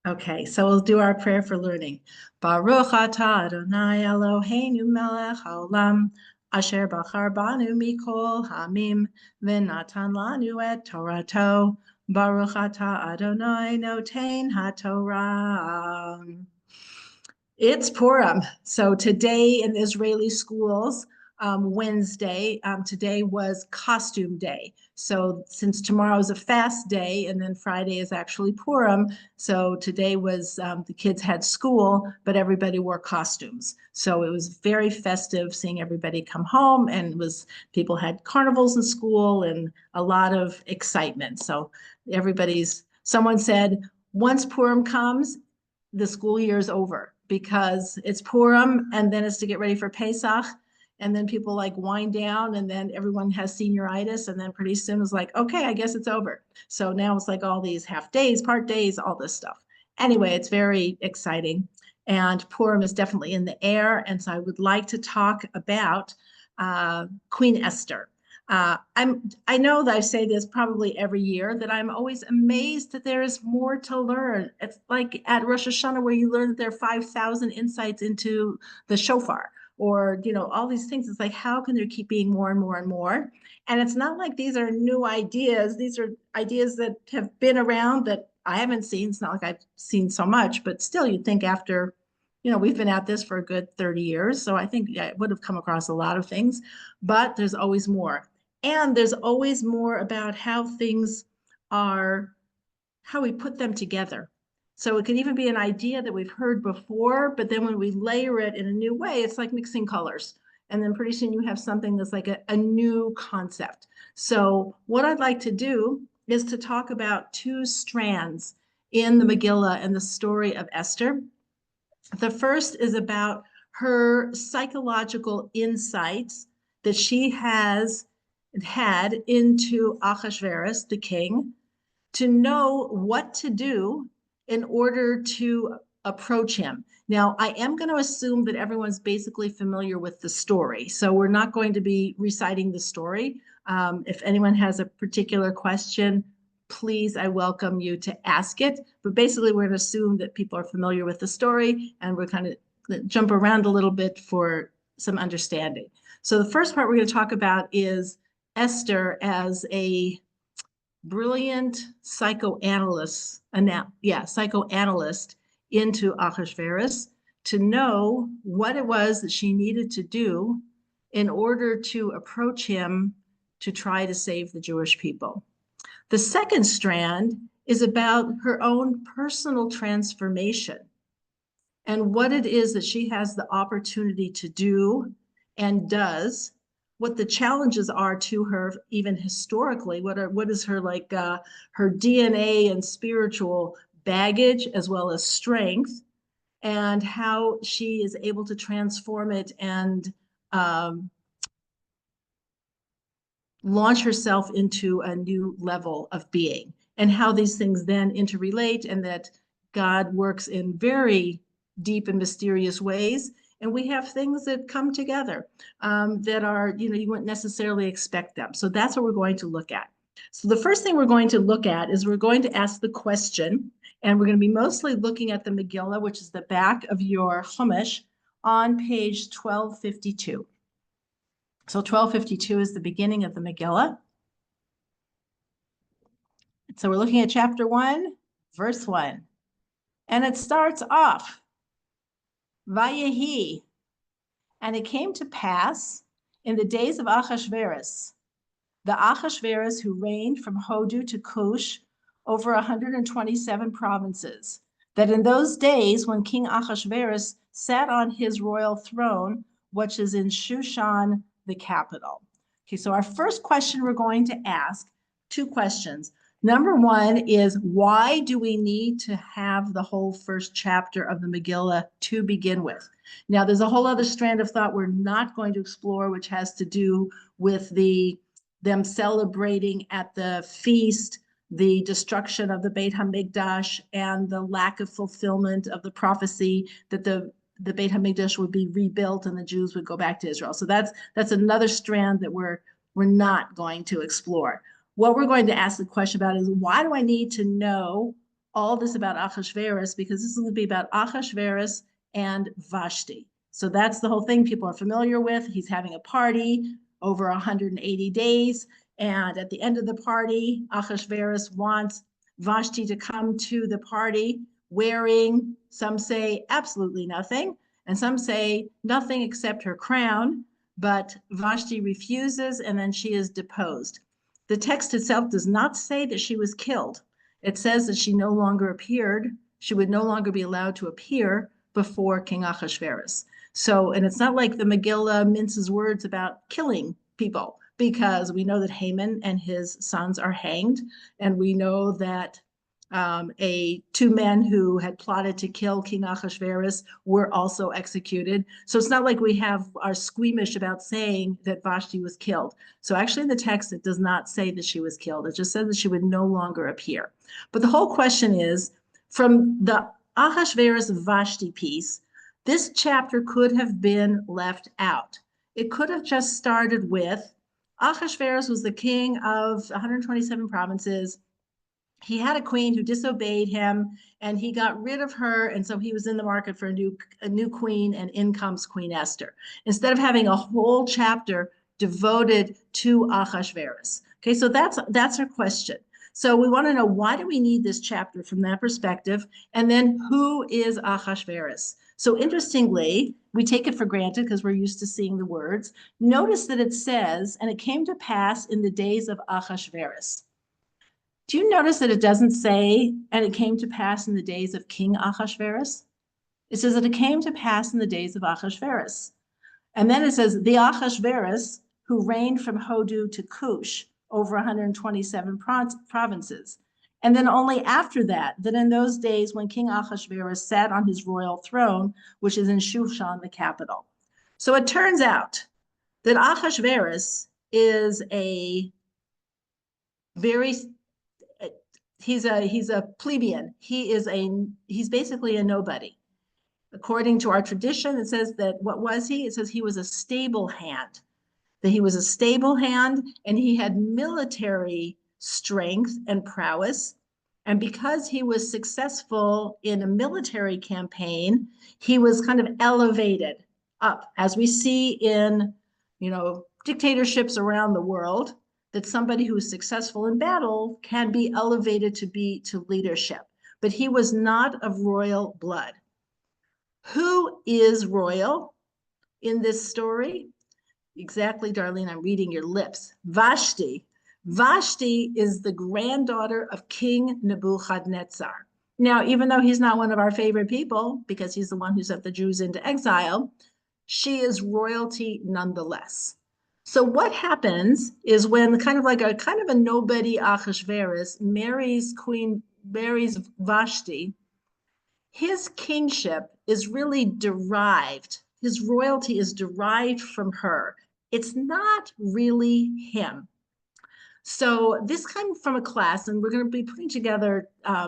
Okay, so we'll do our prayer for learning. Baruch atah Adonai Eloheinu melech haolam, asher bachar banu mikol hamim, v'natan lanu et Torato. Baruch atah Adonai noten haTorah. It's Purim. So today in Israeli schools, Wednesday, today was costume day. So since tomorrow is a fast day and then Friday is actually Purim, so today was the kids had school, but everybody wore costumes. So it was very festive seeing everybody come home, and it was people had carnivals in school and a lot of excitement. So someone said, once Purim comes, the school year is over because it's Purim and then it's to get ready for Pesach. And then people like wind down and then everyone has senioritis. And then pretty soon it's like, okay, I guess it's over. So now it's like all these half days, part days, all this stuff. Anyway, it's very exciting. And Purim is definitely in the air. And so I would like to talk about Queen Esther. I know that I say this probably every year, that I'm always amazed that there is more to learn. It's like at Rosh Hashanah where you learn that there are 5,000 insights into the shofar, or all these things. It's like, how can there keep being more and more and more? And it's not like these are new ideas. These are ideas that have been around that I haven't seen. It's not like I've seen so much, but still you'd think after, we've been at this for a good 30 years. So I think I would have come across a lot of things, but there's always more. And there's always more about how things are, how we put them together. So it can even be an idea that we've heard before, but then when we layer it in a new way, it's like mixing colors. And then pretty soon you have something that's like a new concept. So what I'd like to do is to talk about two strands in the Megillah and the story of Esther. The first is about her psychological insights that she has had into Ahasuerus, the king, to know what to do in order to approach him. Now, I am going to assume that everyone's basically familiar with the story, so we're not going to be reciting the story. If anyone has a particular question, please, I welcome you to ask it. But basically, we're going to assume that people are familiar with the story, and we're kind of jump around a little bit for some understanding. So the first part we're going to talk about is Esther as a brilliant psychoanalyst into Ahasuerus, to know what it was that she needed to do in order to approach him to try to save the Jewish people. The second strand is about her own personal transformation and what it is that she has the opportunity to do and does, what the challenges are to her, even historically, what is her her DNA and spiritual baggage as well as strength, and how she is able to transform it and launch herself into a new level of being, and how these things then interrelate, and that God works in very deep and mysterious ways. And we have things that come together that are, you wouldn't necessarily expect them. So that's what we're going to look at. So the first thing we're going to look at is we're going to ask the question, and we're going to be mostly looking at the Megillah, which is the back of your Chumash on page 1252. So 1252 is the beginning of the Megillah. So we're looking at chapter 1, verse 1. And it starts off, Vayehi, and it came to pass in the days of Ahasuerus, the Ahasuerus who reigned from Hodu to Cush over 127 provinces, that in those days when King Ahasuerus sat on his royal throne, which is in Shushan, the capital. Okay, so our first question we're going to ask, two questions. Number one is, why do we need to have the whole first chapter of the Megillah to begin with? Now, there's a whole other strand of thought we're not going to explore, which has to do with them celebrating at the feast the destruction of the Beit HaMikdash and the lack of fulfillment of the prophecy that the Beit HaMikdash would be rebuilt and the Jews would go back to Israel. So that's another strand that we're not going to explore. What we're going to ask the question about is, why do I need to know all this about Achashverosh because this is going to be about Achashverosh and Vashti. So that's the whole thing people are familiar with. He's having a party over 180 days. And at the end of the party, Achashverosh wants Vashti to come to the party wearing, some say absolutely nothing, and some say nothing except her crown. But Vashti refuses, and then she is deposed. The text itself does not say that she was killed. It says that she no longer appeared. She would no longer be allowed to appear before King Achashverosh. So, and it's not like the Megillah minces words about killing people, because we know that Haman and his sons are hanged, and we know that two men who had plotted to kill King Achashverosh were also executed. So it's not like we are squeamish about saying that Vashti was killed. So actually in the text, it does not say that she was killed. It just says that she would no longer appear. But the whole question is, from the Achashverosh Vashti piece, this chapter could have been left out. It could have just started with Achashverosh was the king of 127 provinces. He had a queen who disobeyed him, and he got rid of her, and so he was in the market for a new queen, and in comes Queen Esther. Instead of having a whole chapter devoted to Achashverosh. Okay, so that's our question. So we want to know, why do we need this chapter from that perspective? And then who is Achashverosh? So interestingly, we take it for granted because we're used to seeing the words. Notice that it says, and it came to pass in the days of Achashverosh. Do you notice that it doesn't say, and it came to pass in the days of King Achashverosh? It says that it came to pass in the days of Achashverosh. And then it says, the Achashverosh who reigned from Hodu to Cush over 127 provinces. And then only after that in those days when King Achashverosh sat on his royal throne, which is in Shushan, the capital. So it turns out that Achashverosh is he's a plebeian. He's basically a nobody. According to our tradition, it says that, what was he? It says he was a stable hand, that he was a stable hand, and he had military strength and prowess. And because he was successful in a military campaign, he was kind of elevated up, as we see in, dictatorships around the world, that somebody who is successful in battle can be elevated to leadership. But he was not of royal blood. Who is royal in this story? Exactly, Darlene, I'm reading your lips. Vashti. Vashti is the granddaughter of King Nebuchadnezzar. Now, even though he's not one of our favorite people, because he's the one who sent the Jews into exile, she is royalty nonetheless. So what happens is, when kind of a nobody Achashverosh marries Vashti, his kingship is really derived. His royalty is derived from her. It's not really him. So this came from a class, and we're going to be putting together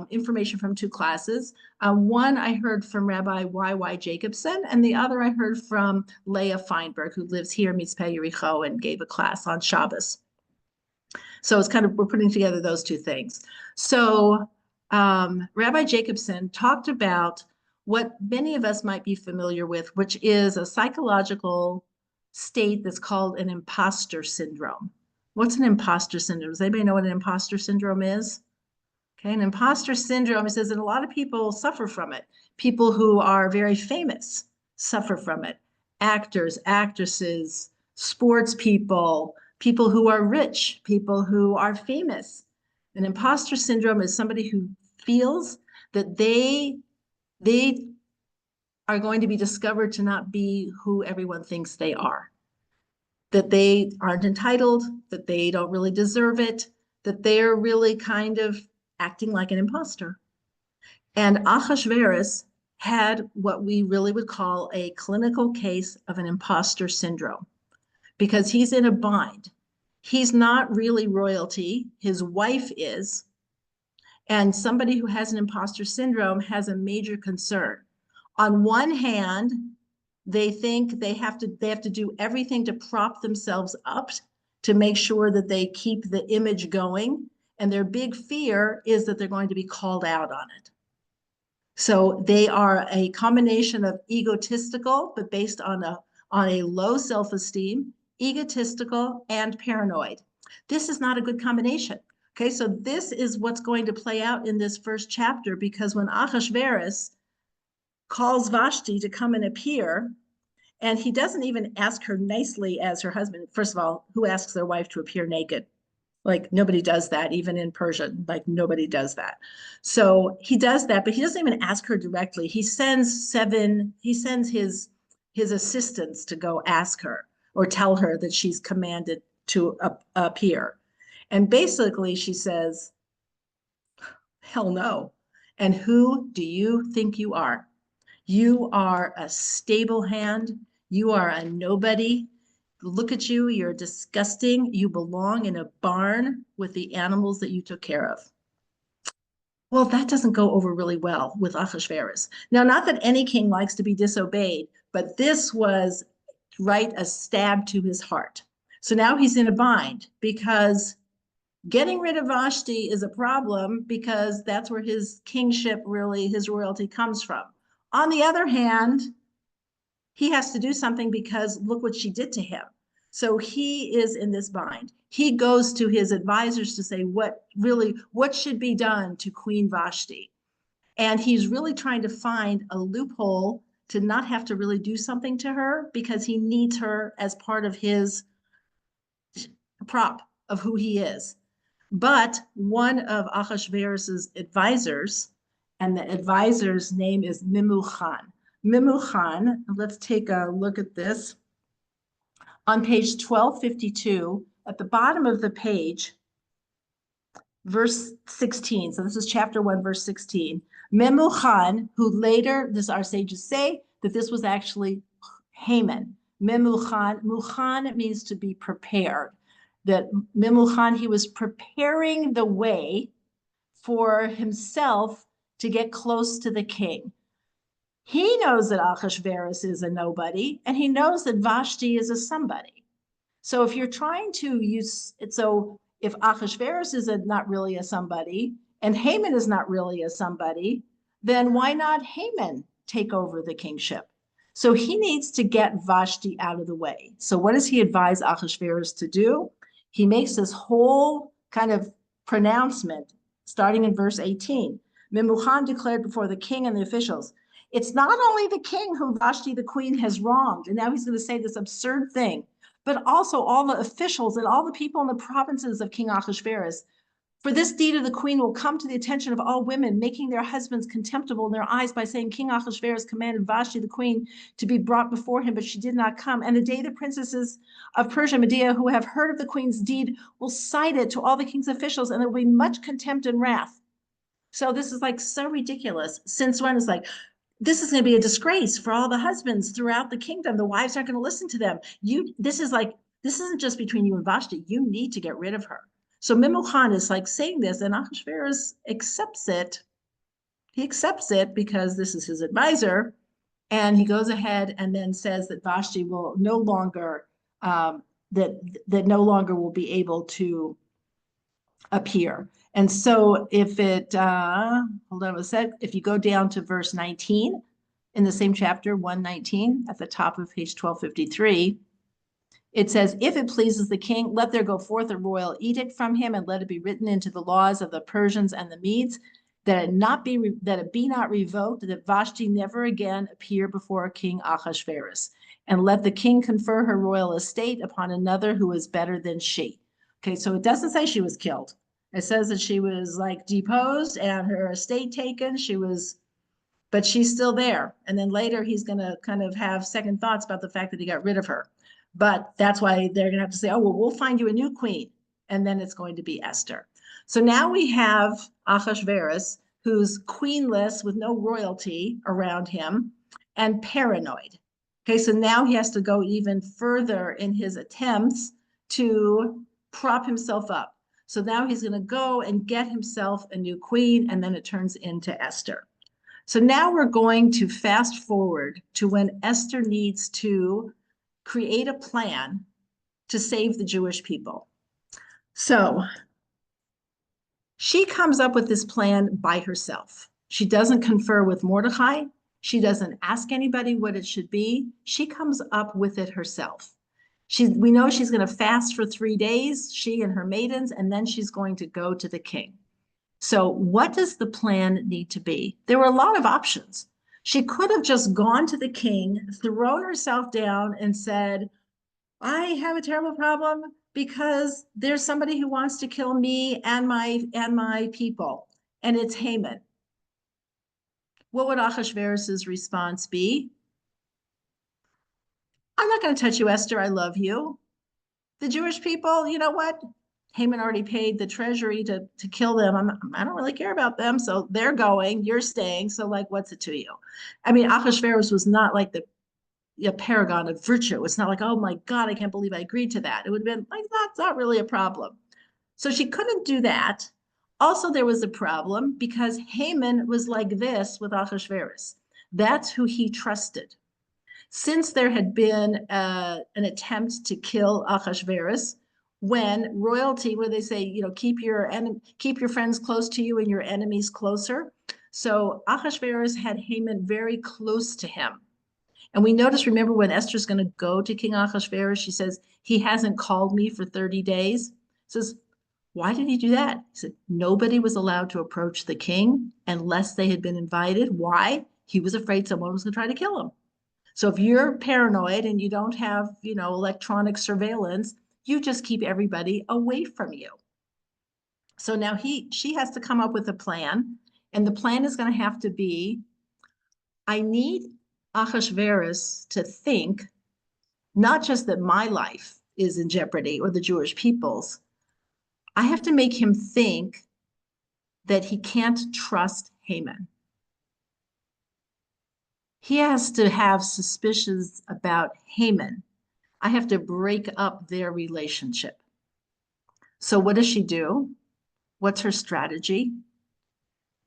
information from two classes. One I heard from Rabbi Y.Y. Jacobson, and the other I heard from Leah Feinberg, who lives here in Mitzpeh Yericho and gave a class on Shabbos. So we're putting together those two things. So Rabbi Jacobson talked about what many of us might be familiar with, which is a psychological state that's called an imposter syndrome. What's an imposter syndrome? Does anybody know what an imposter syndrome is? Okay, an imposter syndrome, it says that a lot of people suffer from it. People who are very famous suffer from it. Actors, actresses, sports people, people who are rich, people who are famous. An imposter syndrome is somebody who feels that they are going to be discovered to not be who everyone thinks they are, that they aren't entitled, that they don't really deserve it, that they're really kind of acting like an imposter. And Achashverosh had what we really would call a clinical case of an imposter syndrome, because he's in a bind. He's not really royalty, his wife is. And somebody who has an imposter syndrome has a major concern. On one hand, they think they have to do everything to prop themselves up to make sure that they keep the image going. And their big fear is that they're going to be called out on it. So they are a combination of egotistical, but based on a low self-esteem, egotistical, and paranoid. This is not a good combination. Okay, so this is what's going to play out in this first chapter, because when Ahasuerus calls Vashti to come and appear, and he doesn't even ask her nicely as her husband. First of all, who asks their wife to appear naked? Like nobody does that, even in Persia, like nobody does that. So he does that, but he doesn't even ask her directly. He sends his assistants to go ask her or tell her that she's commanded to appear. And basically she says, hell no. And who do you think you are? You are a stable hand. You are a nobody. Look at you. You're disgusting. You belong in a barn with the animals that you took care of. Well, that doesn't go over really well with Ahasuerus. Now, not that any king likes to be disobeyed, but this was right a stab to his heart. So now he's in a bind because getting rid of Vashti is a problem because that's where his kingship, really, his royalty comes from. On the other hand, he has to do something because look what she did to him. So he is in this bind. He goes to his advisors to say what should be done to Queen Vashti. And he's really trying to find a loophole to not have to really do something to her because he needs her as part of his prop of who he is. But one of Ahasuerus's advisors, and the advisor's name is Memucan. Memucan, let's take a look at this. On page 1252, at the bottom of the page, verse 16, so this is chapter 1, verse 16. Memucan, who later, our sages say that this was actually Haman. Memucan, mucan means to be prepared. That Memucan, he was preparing the way for himself to get close to the king. He knows that Ahasuerus is a nobody, and he knows that Vashti is a somebody. So if you're trying to use it, so if Ahasuerus is not really a somebody, and Haman is not really a somebody, then why not Haman take over the kingship? So he needs to get Vashti out of the way. So what does he advise Ahasuerus to do? He makes this whole kind of pronouncement, starting in verse 18. Memucan declared before the king and the officials, it's not only the king whom Vashti the queen has wronged, and now he's going to say this absurd thing, but also all the officials and all the people in the provinces of King Ahasuerus. For this deed of the queen will come to the attention of all women, making their husbands contemptible in their eyes by saying, King Ahasuerus commanded Vashti the queen to be brought before him, but she did not come. And the day the princesses of Persia and Media who have heard of the queen's deed will cite it to all the king's officials, and there will be much contempt and wrath. So this is like so ridiculous. Since when it's like, this is going to be a disgrace for all the husbands throughout the kingdom. The wives aren't going to listen to them. This isn't just between you and Vashti. You need to get rid of her. So Memucan is like saying this, and Ahasuerus accepts it. He accepts it because this is his advisor, and he goes ahead and then says that Vashti will no longer no longer will be able to appear. And so if it, hold on a sec, if you go down to verse 19 in the same chapter, 119, at the top of page 1253, it says, if it pleases the king, let there go forth a royal edict from him, and let it be written into the laws of the Persians and the Medes, that it be not revoked, that Vashti never again appear before King Ahasuerus. And let the king confer her royal estate upon another who is better than she. Okay, so it doesn't say she was killed. It says that she was like deposed and her estate taken. But she's still there. And then later he's going to kind of have second thoughts about the fact that he got rid of her. But that's why they're going to have to say, oh, well, we'll find you a new queen. And then it's going to be Esther. So now we have Ahasuerus, who's queenless with no royalty around him and paranoid. Okay, so now he has to go even further in his attempts to prop himself up. So now he's going to go and get himself a new queen, and then it turns into Esther. So now we're going to fast forward to when Esther needs to create a plan to save the Jewish people. So She comes up with this plan by herself. She doesn't confer with Mordecai. She doesn't ask anybody what it should be. She comes up with it herself. We know she's going to fast for 3 days, she and her maidens, and then she's going to go to the king. So what does the plan need to be? There were a lot of options. She could have just gone to the king, thrown herself down and said, I have a terrible problem because there's somebody who wants to kill me and my people, and it's Haman. What would Ahasuerus' response be? I'm not going to touch you, Esther. I love you. The Jewish people, you know what? Haman already paid the treasury to kill them. I don't really care about them. So they're going, you're staying. So like, what's it to you? I mean, Ahasuerus was not like the paragon of virtue. It's not like, oh my God, I can't believe I agreed to that. It would have been like, that's not really a problem. So she couldn't do that. Also, there was a problem because Haman was like this with Ahasuerus. That's who he trusted. Since there had been an attempt to kill Ahasuerus, when royalty, where they say, keep your friends close to you and your enemies closer. So Ahasuerus had Haman very close to him. And we notice, remember when Esther's going to go to King Ahasuerus, she says, he hasn't called me for 30 days. Says, why did he do that? He said, nobody was allowed to approach the king unless they had been invited. Why? He was afraid someone was going to try to kill him. So if you're paranoid and you don't have, electronic surveillance, you just keep everybody away from you. So now she has to come up with a plan, and the plan is going to have to be, I need Ahasuerus to think not just that my life is in jeopardy or the Jewish people's. I have to make him think that he can't trust Haman. He has to have suspicions about Haman. I have to break up their relationship. So what does she do? What's her strategy?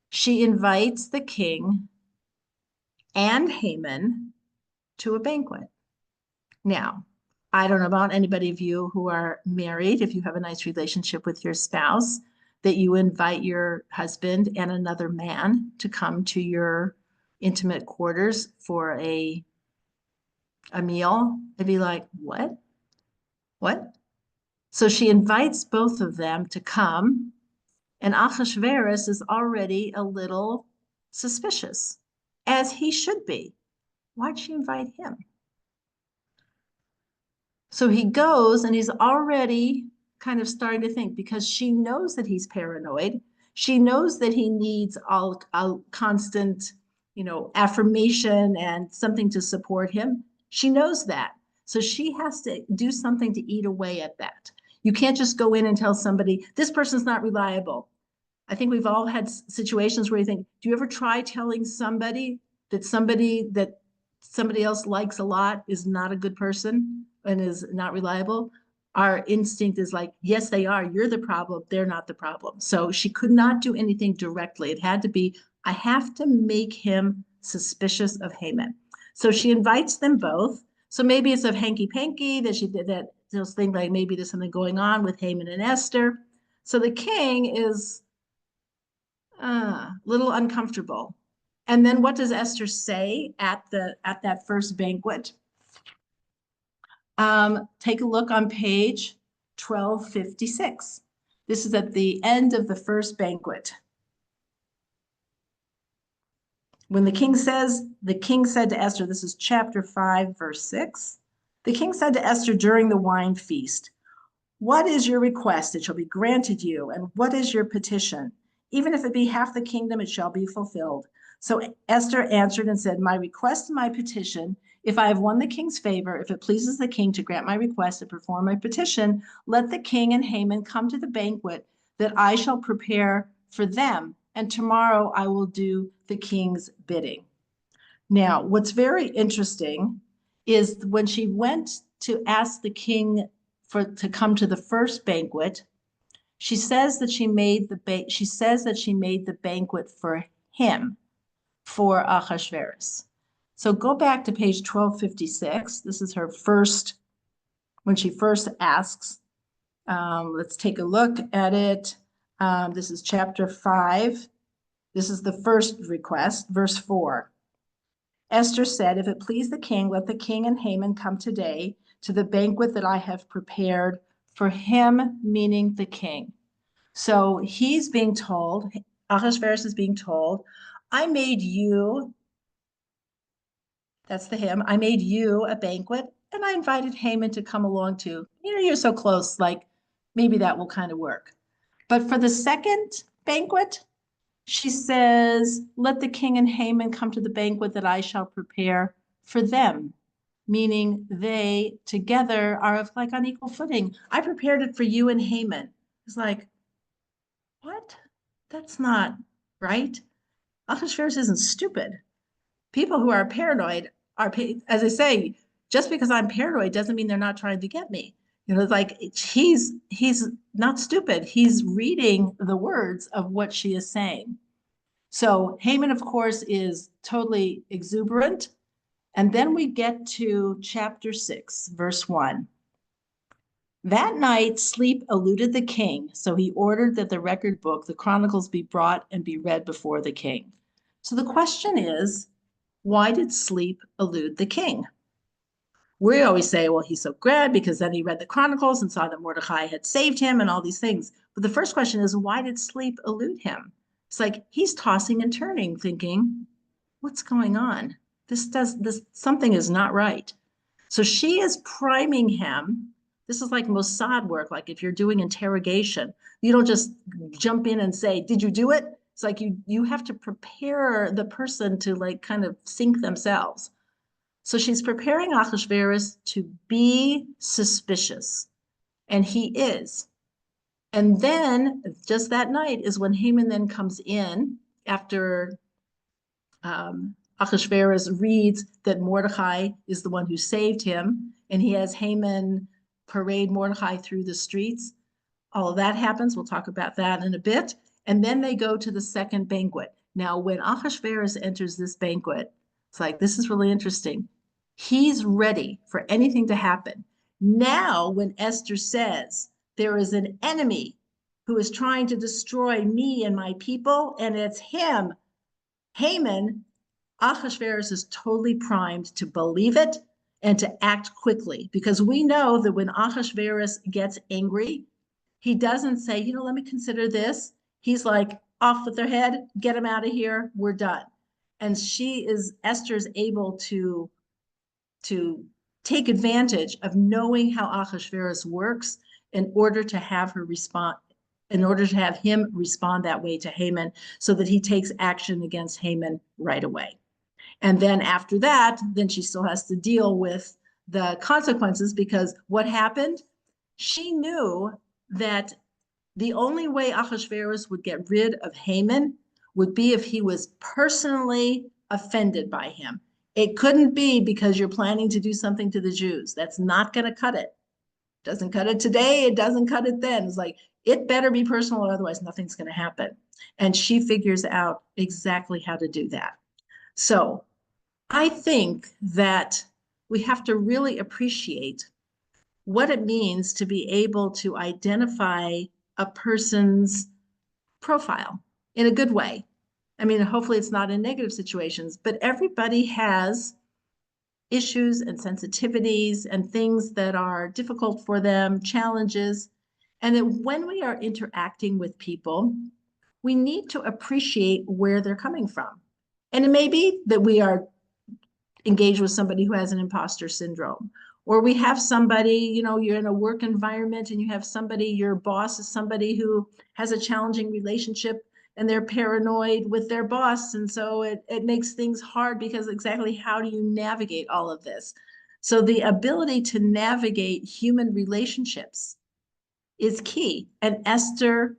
She invites the king and Haman to a banquet. Now, I don't know about anybody of you who are married, if you have a nice relationship with your spouse, that you invite your husband and another man to come to your intimate quarters for a meal. They'd be like, what? What? So she invites both of them to come, and Ahasuerus is already a little suspicious, as he should be. Why'd she invite him? So he goes and he's already kind of starting to think, because she knows that he's paranoid. She knows that he needs all constant, affirmation and something to support him. She knows that. So she has to do something to eat away at that. You can't just go in and tell somebody, this person's not reliable. I think we've all had situations where you think, do you ever try telling somebody that somebody else likes a lot is not a good person and is not reliable? Our instinct is like, yes, they are. You're the problem. They're not the problem. So she could not do anything directly. It had to be, I have to make him suspicious of Haman. So she invites them both. So maybe it's a hanky-panky that she did that. Those things like maybe there's something going on with Haman and Esther. So the king is a little uncomfortable. And then what does Esther say at that first banquet? Take a look on page 1256. This is at the end of the first banquet. When the king said to Esther, this is chapter 5, verse 6. The king said to Esther during the wine feast, what is your request? It shall be granted you. And what is your petition? Even if it be half the kingdom, it shall be fulfilled. So Esther answered and said, my request and my petition, if I have won the king's favor, if it pleases the king to grant my request and perform my petition, let the king and Haman come to the banquet that I shall prepare for them. And tomorrow I will do the king's bidding. Now, what's very interesting is when she went to ask the king to come to the first banquet, she says that she made the banquet for him, for Ahasuerus. So go back to page 1256. This is her first, when she first asks. Let's take a look at it. This is chapter 5. This is the first request, verse 4. Esther said, if it please the king, let the king and Haman come today to the banquet that I have prepared for him, meaning the king. So he's being told, Ahasuerus is being told, I made you, that's the him, I made you a banquet, and I invited Haman to come along too. You're so close, like maybe that will kind of work. But for the second banquet, she says, let the king and Haman come to the banquet that I shall prepare for them, meaning they together are like on equal footing. I prepared it for you and Haman. It's like, what? That's not right. Ahasuerus isn't stupid. People who are paranoid are, as I say, just because I'm paranoid doesn't mean they're not trying to get me. It's like he's not stupid. He's reading the words of what she is saying. So Haman, of course, is totally exuberant. And then we get to chapter 6, verse 1. That night, sleep eluded the king, so he ordered that the record book, the chronicles, be brought and be read before the king. So the question is, why did sleep elude the king? We always say, well, he's so glad because then he read the chronicles and saw that Mordecai had saved him and all these things. But the first question is, why did sleep elude him? It's like he's tossing and turning, thinking, what's going on? This something is not right. So she is priming him. This is like Mossad work, like if you're doing interrogation, you don't just jump in and say, did you do it? It's like you have to prepare the person to like kind of sink themselves. So she's preparing Ahasuerus to be suspicious, and he is. And then just that night is when Haman then comes in after Ahasuerus reads that Mordecai is the one who saved him, and he has Haman parade Mordecai through the streets. All of that happens. We'll talk about that in a bit. And then they go to the second banquet. Now, when Ahasuerus enters this banquet, it's like, this is really interesting. He's ready for anything to happen. Now, when Esther says, there is an enemy who is trying to destroy me and my people, and it's him, Haman, Ahasuerus is totally primed to believe it and to act quickly, because we know that when Ahasuerus gets angry, he doesn't say, let me consider this. He's like, off with their head, get him out of here, we're done. And Esther's able to take advantage of knowing how Ahasuerus works in order to have him respond that way to Haman, so that he takes action against Haman right away. And then after that, then she still has to deal with the consequences, because what happened? She knew that the only way Ahasuerus would get rid of Haman would be if he was personally offended by him. It couldn't be because you're planning to do something to the Jews. That's not going to cut it. Doesn't cut it today. It doesn't cut it then. It's like, it better be personal, otherwise nothing's going to happen. And she figures out exactly how to do that. So I think that we have to really appreciate what it means to be able to identify a person's profile in a good way. I mean, hopefully it's not in negative situations, but everybody has issues and sensitivities and things that are difficult for them, challenges. And that when we are interacting with people, we need to appreciate where they're coming from. And it may be that we are engaged with somebody who has an imposter syndrome, or we have somebody, you're in a work environment and you have somebody, your boss is somebody who has a challenging relationship and they're paranoid with their boss. And so it makes things hard, because exactly how do you navigate all of this? So the ability to navigate human relationships is key. And Esther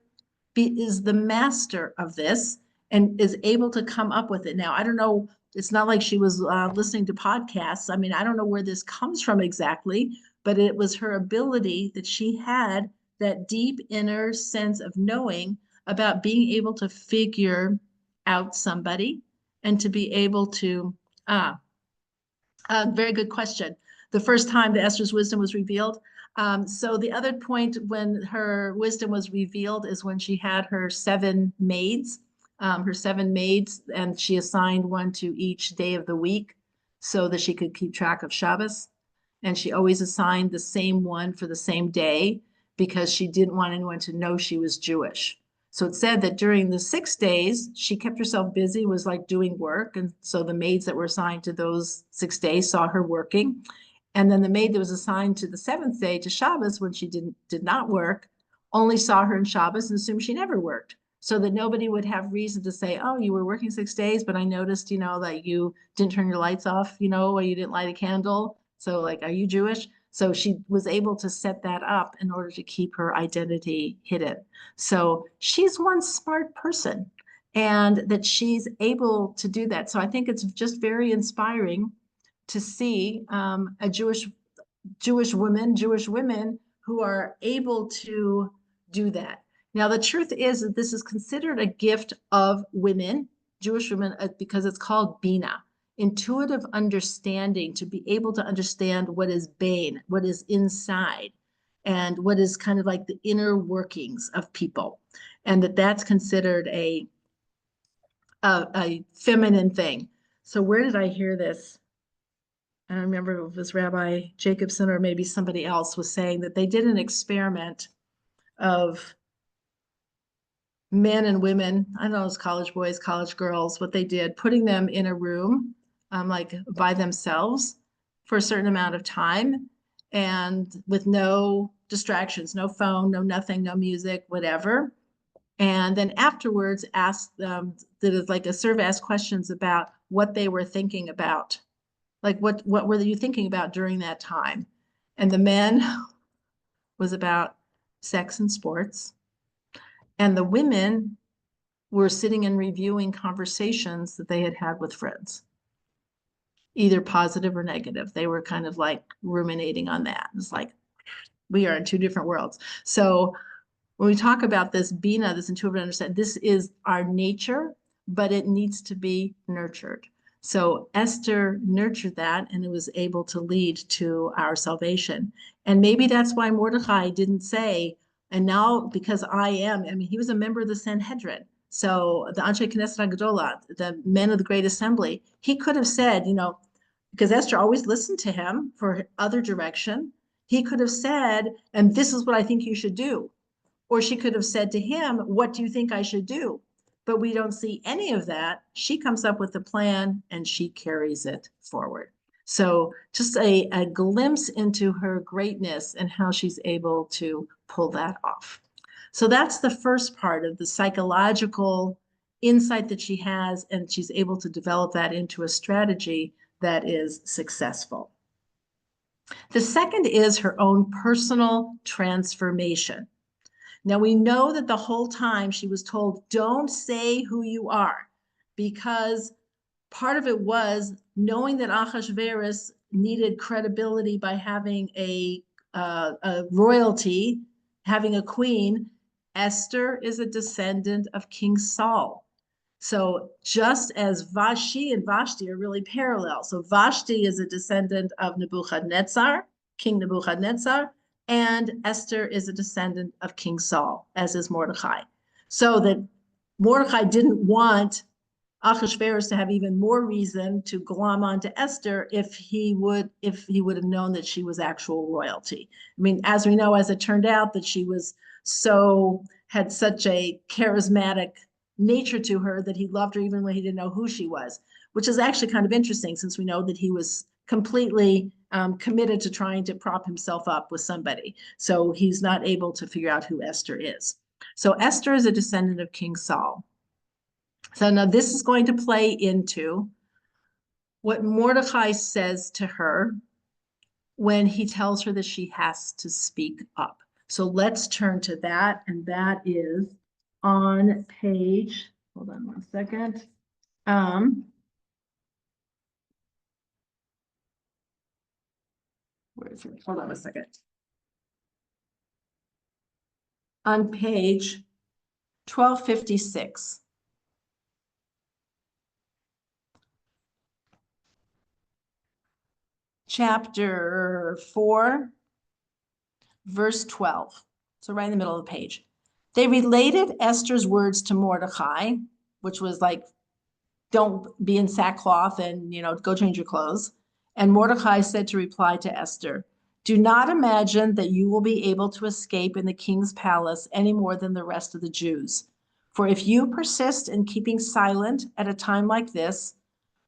is the master of this and is able to come up with it. Now, I don't know, it's not like she was listening to podcasts. I mean, I don't know where this comes from exactly, but it was her ability that she had, that deep inner sense of knowing about being able to figure out somebody and to be able to, very good question. The first time the Esther's wisdom was revealed, So the other point when her wisdom was revealed is when she had her seven maids, and she assigned one to each day of the week so that she could keep track of Shabbos. And she always assigned the same one for the same day because she didn't want anyone to know she was Jewish. So it said that during the 6 days, she kept herself busy, was like doing work. And so the maids that were assigned to those 6 days saw her working. And then the maid that was assigned to the seventh day, to Shabbos, when she did not work, only saw her in Shabbos and assumed she never worked. So that nobody would have reason to say, oh, you were working 6 days, but I noticed, that you didn't turn your lights off, or you didn't light a candle. So like, are you Jewish? So she was able to set that up in order to keep her identity hidden. So she's one smart person, and that she's able to do that. So I think it's just very inspiring to see a Jewish women who are able to do that. Now, the truth is that this is considered a gift of women, Jewish women, because it's called Bina, intuitive understanding, to be able to understand what is Bain, what is inside, and what is kind of like the inner workings of people. And that's considered a feminine thing. So where did I hear this? I remember it was Rabbi Jacobson or maybe somebody else was saying that they did an experiment of men and women, I don't know, it was college boys, college girls, what they did, putting them in a room, like by themselves for a certain amount of time and with no distractions, no phone, no nothing, no music, whatever. And then afterwards asked them, did it like a survey, asked questions about what they were thinking about. Like what were you thinking about during that time? And the men was about sex and sports. And the women were sitting and reviewing conversations that they had had with friends, either positive or negative. They were kind of like ruminating on that. It's like we are in two different worlds. So when we talk about this Bina, this intuitive understanding, this is our nature, but it needs to be nurtured. So Esther nurtured that, and it was able to lead to our salvation. And maybe that's why Mordecai didn't say, and now because I mean, he was a member of the Sanhedrin. So the Anshe Knesset HaGedolah, the men of the Great Assembly, he could have said, because Esther always listened to him for other direction, he could have said, and this is what I think you should do. Or she could have said to him, what do you think I should do? But we don't see any of that. She comes up with the plan and she carries it forward. So just a glimpse into her greatness and how she's able to pull that off. So that's the first part of the psychological insight that she has, and she's able to develop that into a strategy that is successful. The second is her own personal transformation. Now we know that the whole time she was told, don't say who you are, because part of it was knowing that Ahasuerus needed credibility by having a royalty, having a queen. Esther is a descendant of King Saul. So just as Vashti and Vashti are really parallel. So Vashti is a descendant of Nebuchadnezzar, King Nebuchadnezzar, and Esther is a descendant of King Saul, as is Mordecai. So that Mordecai didn't want Ahasuerus to have even more reason to glom onto Esther if he would have known that she was actual royalty. I mean, as we know, as it turned out, that she had such a charismatic nature to her that he loved her even when he didn't know who she was, which is actually kind of interesting since we know that he was completely committed to trying to prop himself up with somebody. So he's not able to figure out who Esther is. So Esther is a descendant of King Saul. So now this is going to play into what Mordecai says to her when he tells her that she has to speak up. So let's turn to that, and that is on page, hold on one second. Where is it? Hold on a second. On page 1256. Chapter 4, verse 12. So right in the middle of the page. They related Esther's words to Mordecai, which was like, don't be in sackcloth and, go change your clothes. And Mordecai said to reply to Esther, do not imagine that you will be able to escape in the king's palace any more than the rest of the Jews. For if you persist in keeping silent at a time like this,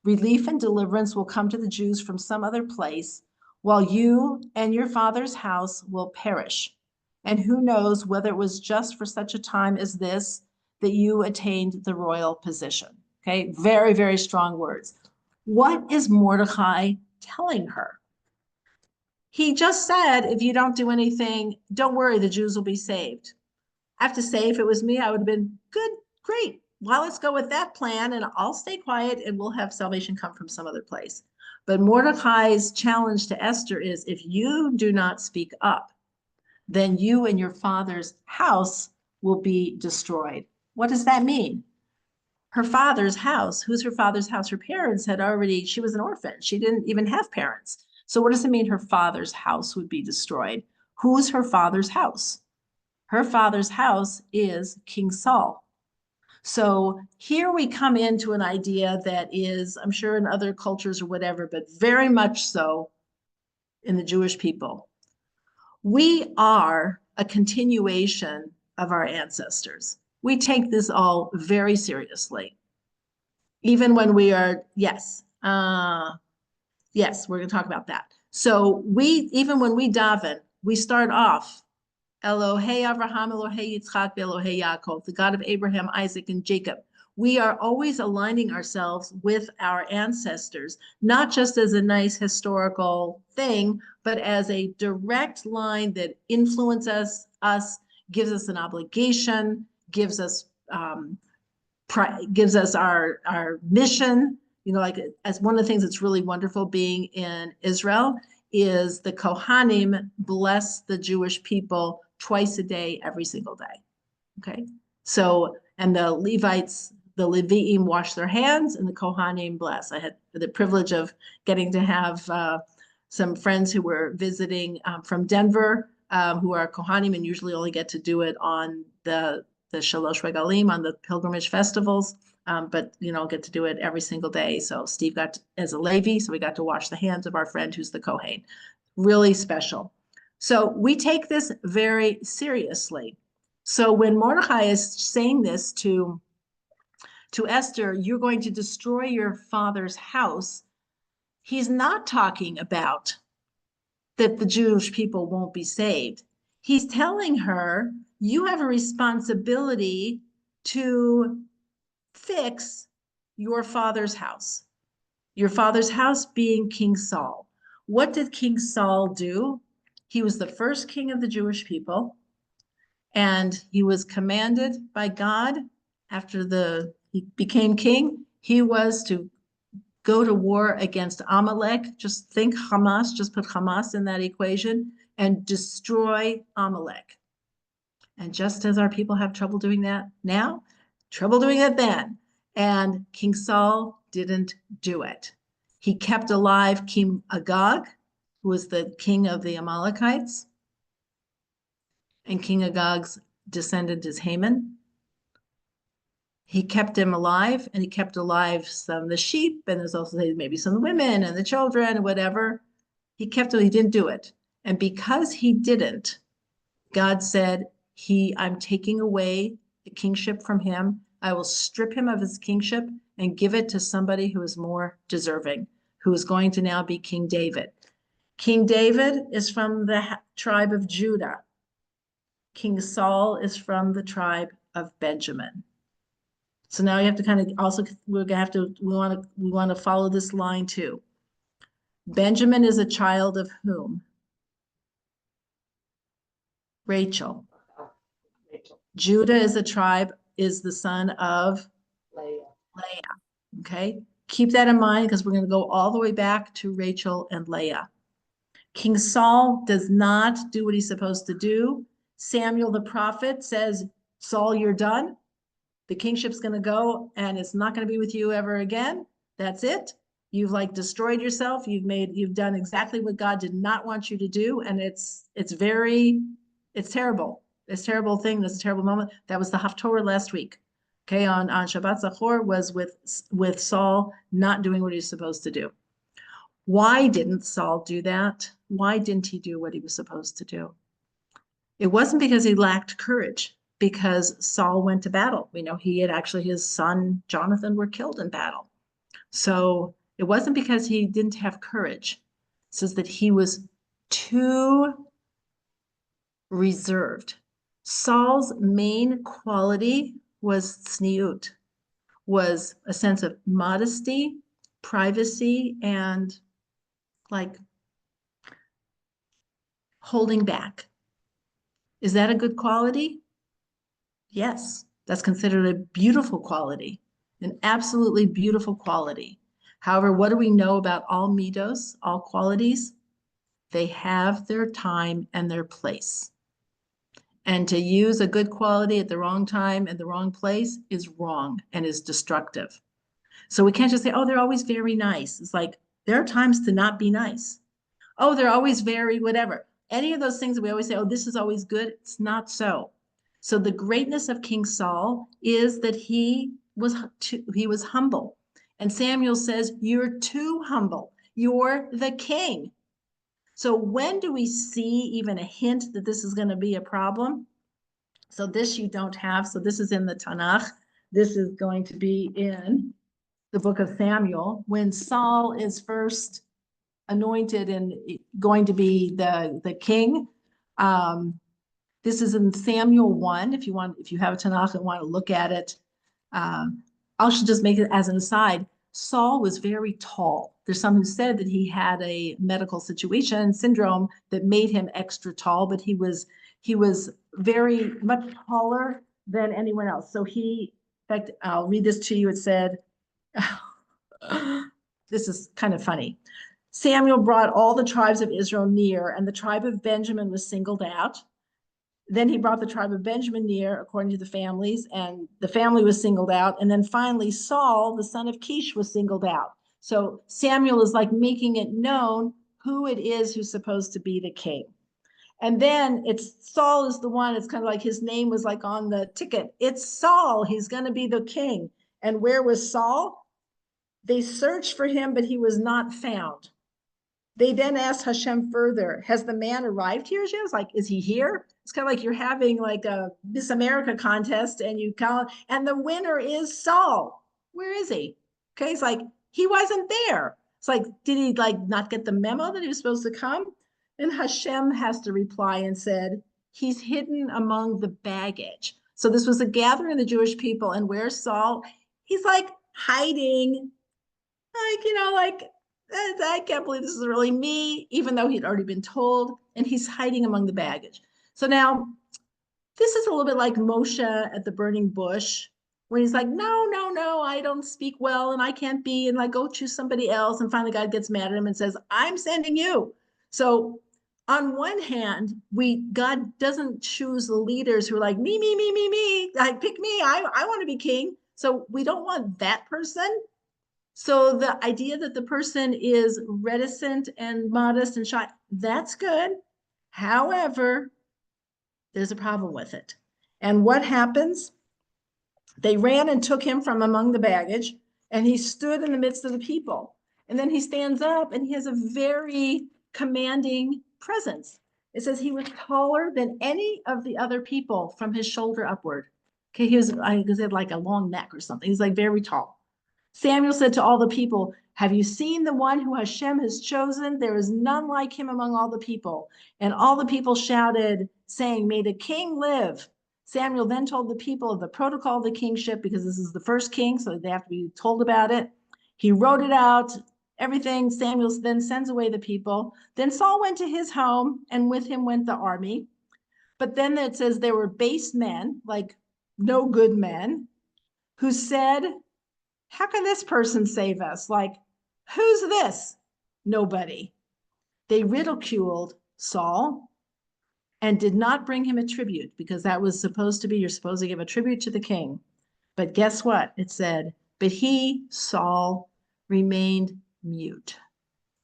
relief and deliverance will come to the Jews from some other place, while you and your father's house will perish. And who knows whether it was just for such a time as this that you attained the royal position. Okay, very, very strong words. What is Mordecai telling her? He just said, if you don't do anything, don't worry, the Jews will be saved. I have to say, if it was me, I would have been good, great. Well, let's go with that plan and I'll stay quiet and we'll have salvation come from some other place. But Mordecai's challenge to Esther is, if you do not speak up, then you and your father's house will be destroyed. What does that mean? Her father's house. Who's her father's house? Her parents had already, she was an orphan. She didn't even have parents. So what does it mean her father's house would be destroyed? Who's her father's house? Her father's house is King Saul. So here we come into an idea that is, I'm sure in other cultures or whatever, but very much so in the Jewish people. We are a continuation of our ancestors. We take this all very seriously. Even when we are, yes, we're going to talk about that. So even when we daven, we start off, Elohei Avraham, Elohei Yitzchak, Elohei Yaakov, the God of Abraham, Isaac, and Jacob. We are always aligning ourselves with our ancestors, not just as a nice historical thing, but as a direct line that influences us, gives us an obligation, gives us our mission. Like, as one of the things that's really wonderful being in Israel is the Kohanim bless the Jewish people twice a day, every single day. Okay. So, and the Levites, the Leviim wash their hands and the Kohanim bless. I had the privilege of getting to have some friends who were visiting from Denver, who are Kohanim and usually only get to do it on the Shalosh Regalim, on the pilgrimage festivals. But get to do it every single day. So Steve got as a Levi, so we got to wash the hands of our friend who's the Kohen. Really special. So we take this very seriously. So when Mordecai is saying this to Esther, you're going to destroy your father's house, he's not talking about that the Jewish people won't be saved. He's telling her, you have a responsibility to fix your father's house. Your father's house being King Saul. What did King Saul do? He was the first king of the Jewish people, and he was commanded by God after he became king. He was to go to war against Amalek. Just think Hamas, just put Hamas in that equation, and destroy Amalek. And just as our people have trouble doing that now, trouble doing it then. And King Saul didn't do it. He kept alive King Agag, who was the king of the Amalekites. And King Agag's descendant is Haman. He kept him alive, and he kept alive some of the sheep, and there's also maybe some of the women and the children and whatever. He didn't do it. And because he didn't, God said, I'm taking away the kingship from him. I will strip him of his kingship and give it to somebody who is more deserving, who is going to now be King David. King David is from the tribe of Judah. King Saul is from the tribe of Benjamin. So now you have to kind of also, we want to follow this line too. Benjamin is a child of whom? Rachel. Judah is the son of Leah. Okay, keep that in mind because we're going to go all the way back to Rachel and Leah. King Saul does not do what he's supposed to do. Samuel the prophet says, Saul, you're done. The kingship's going to go and it's not going to be with you ever again. That's it. You've like destroyed yourself. You've done exactly what God did not want you to do. And it's terrible. It's a terrible thing. It's a terrible moment. That was the Haftorah last week. Okay, on Shabbat Zachor was with Saul not doing what he's supposed to do. Why didn't Saul do that? Why didn't he do what he was supposed to do? It wasn't because he lacked courage, because Saul went to battle. We know his son Jonathan were killed in battle. So it wasn't because he didn't have courage. It says that he was too reserved. Saul's main quality was tzniut, was a sense of modesty, privacy, and like holding back. Is that a good quality? Yes, that's considered a beautiful quality, an absolutely beautiful quality. However, what do we know about all midos, all qualities? They have their time and their place. And to use a good quality at the wrong time and the wrong place is wrong and is destructive. So we can't just say, oh, they're always very nice. It's like, there are times to not be nice. Oh, they're always very whatever. Any of those things that we always say, oh, this is always good. It's not so. So the greatness of King Saul is that he was humble. And Samuel says, you're too humble. You're the king. So when do we see even a hint that this is going to be a problem? So this you don't have. So this is in the Tanakh. This is going to be in the book of Samuel. When Saul is first anointed and going to be the king. This is in Samuel 1. If you have a Tanakh and want to look at it, I should just make it as an aside. Saul was very tall. There's some who said that he had a medical syndrome that made him extra tall, but he was very much taller than anyone else. So in fact, I'll read this to you. It said, this is kind of funny. Samuel brought all the tribes of Israel near, and the tribe of Benjamin was singled out. Then he brought the tribe of Benjamin near, according to the families, and the family was singled out. And then finally, Saul, the son of Kish, was singled out. So Samuel is like making it known who it is who's supposed to be the king. And then Saul is the one, it's kind of like his name was like on the ticket. It's Saul, he's going to be the king. And where was Saul? They searched for him, but he was not found. They then asked Hashem further, has the man arrived here? She was like, is he here? It's kind of like you're having like a Miss America contest and and the winner is Saul. Where is he? Okay, it's like, he wasn't there. It's like, did he like not get the memo that he was supposed to come? And Hashem has to reply and said, he's hidden among the baggage. So this was a gathering of the Jewish people, and where's Saul? He's like hiding, like, I can't believe this is really me, even though he'd already been told, and he's hiding among the baggage. So now this is a little bit like Moshe at the burning bush, where he's like, no, I don't speak well and I can't be, and like, go choose somebody else. And finally God gets mad at him and says, I'm sending you. So on one hand, God doesn't choose the leaders who are like, me, like pick me, I want to be king. So we don't want that person. So the idea that the person is reticent and modest and shy, that's good. However, there's a problem with it. And what happens? They ran and took him from among the baggage, and he stood in the midst of the people. And then he stands up and he has a very commanding presence. It says he was taller than any of the other people from his shoulder upward. Okay, he had like a long neck or something. He's like very tall. Samuel said to all the people, have you seen the one who Hashem has chosen? There is none like him among all the people. And all the people shouted, saying, may the king live. Samuel then told the people of the protocol of the kingship, because this is the first king, so they have to be told about it. He wrote it out, everything. Samuel then sends away the people. Then Saul went to his home, and with him went the army. But then it says there were base men, like no good men, who said, how can this person save us? Like, who's this? Nobody. They ridiculed Saul and did not bring him a tribute, because that was supposed to be, you're supposed to give a tribute to the king. But guess what? It said, but he, Saul, remained mute.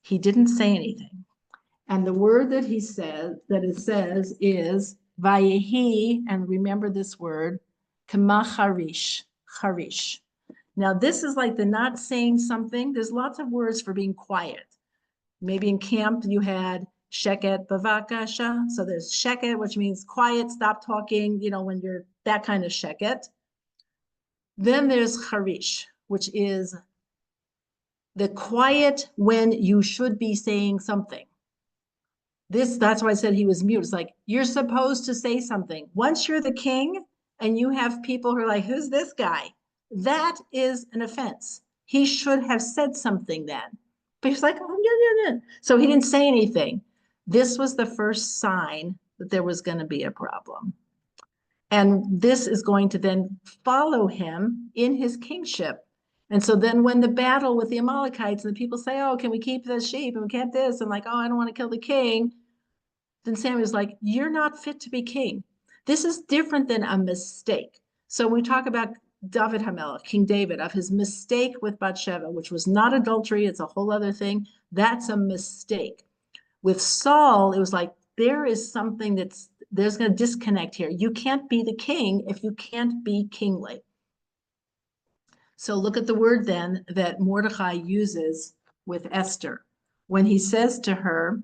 He didn't say anything. And the word that it says is vayehi, and remember this word, kama charish, charish. Now this is like the not saying something. There's lots of words for being quiet. Maybe in camp you had sheket bavakasha. So there's sheket, which means quiet, stop talking, when you're that kind of sheket. Then there's charish, which is the quiet when you should be saying something. That's why I said he was mute. It's like, you're supposed to say something. Once you're the king and you have people who are like, who's this guy? That is an offense. He should have said something then. But he's like, oh, no. So he didn't say anything. This was the first sign that there was going to be a problem. And this is going to then follow him in his kingship. And so then when the battle with the Amalekites and the people say, oh, can we keep the sheep and we can't this? And like, oh, I don't want to kill the king. Then Samuel's like, you're not fit to be king. This is different than a mistake. So when we talk about David HaMelech, King David, of his mistake with Bathsheba, which was not adultery, it's a whole other thing. That's a mistake. With Saul, it was like, there is something there's going to disconnect here. You can't be the king if you can't be kingly. So look at the word then that Mordecai uses with Esther. When he says to her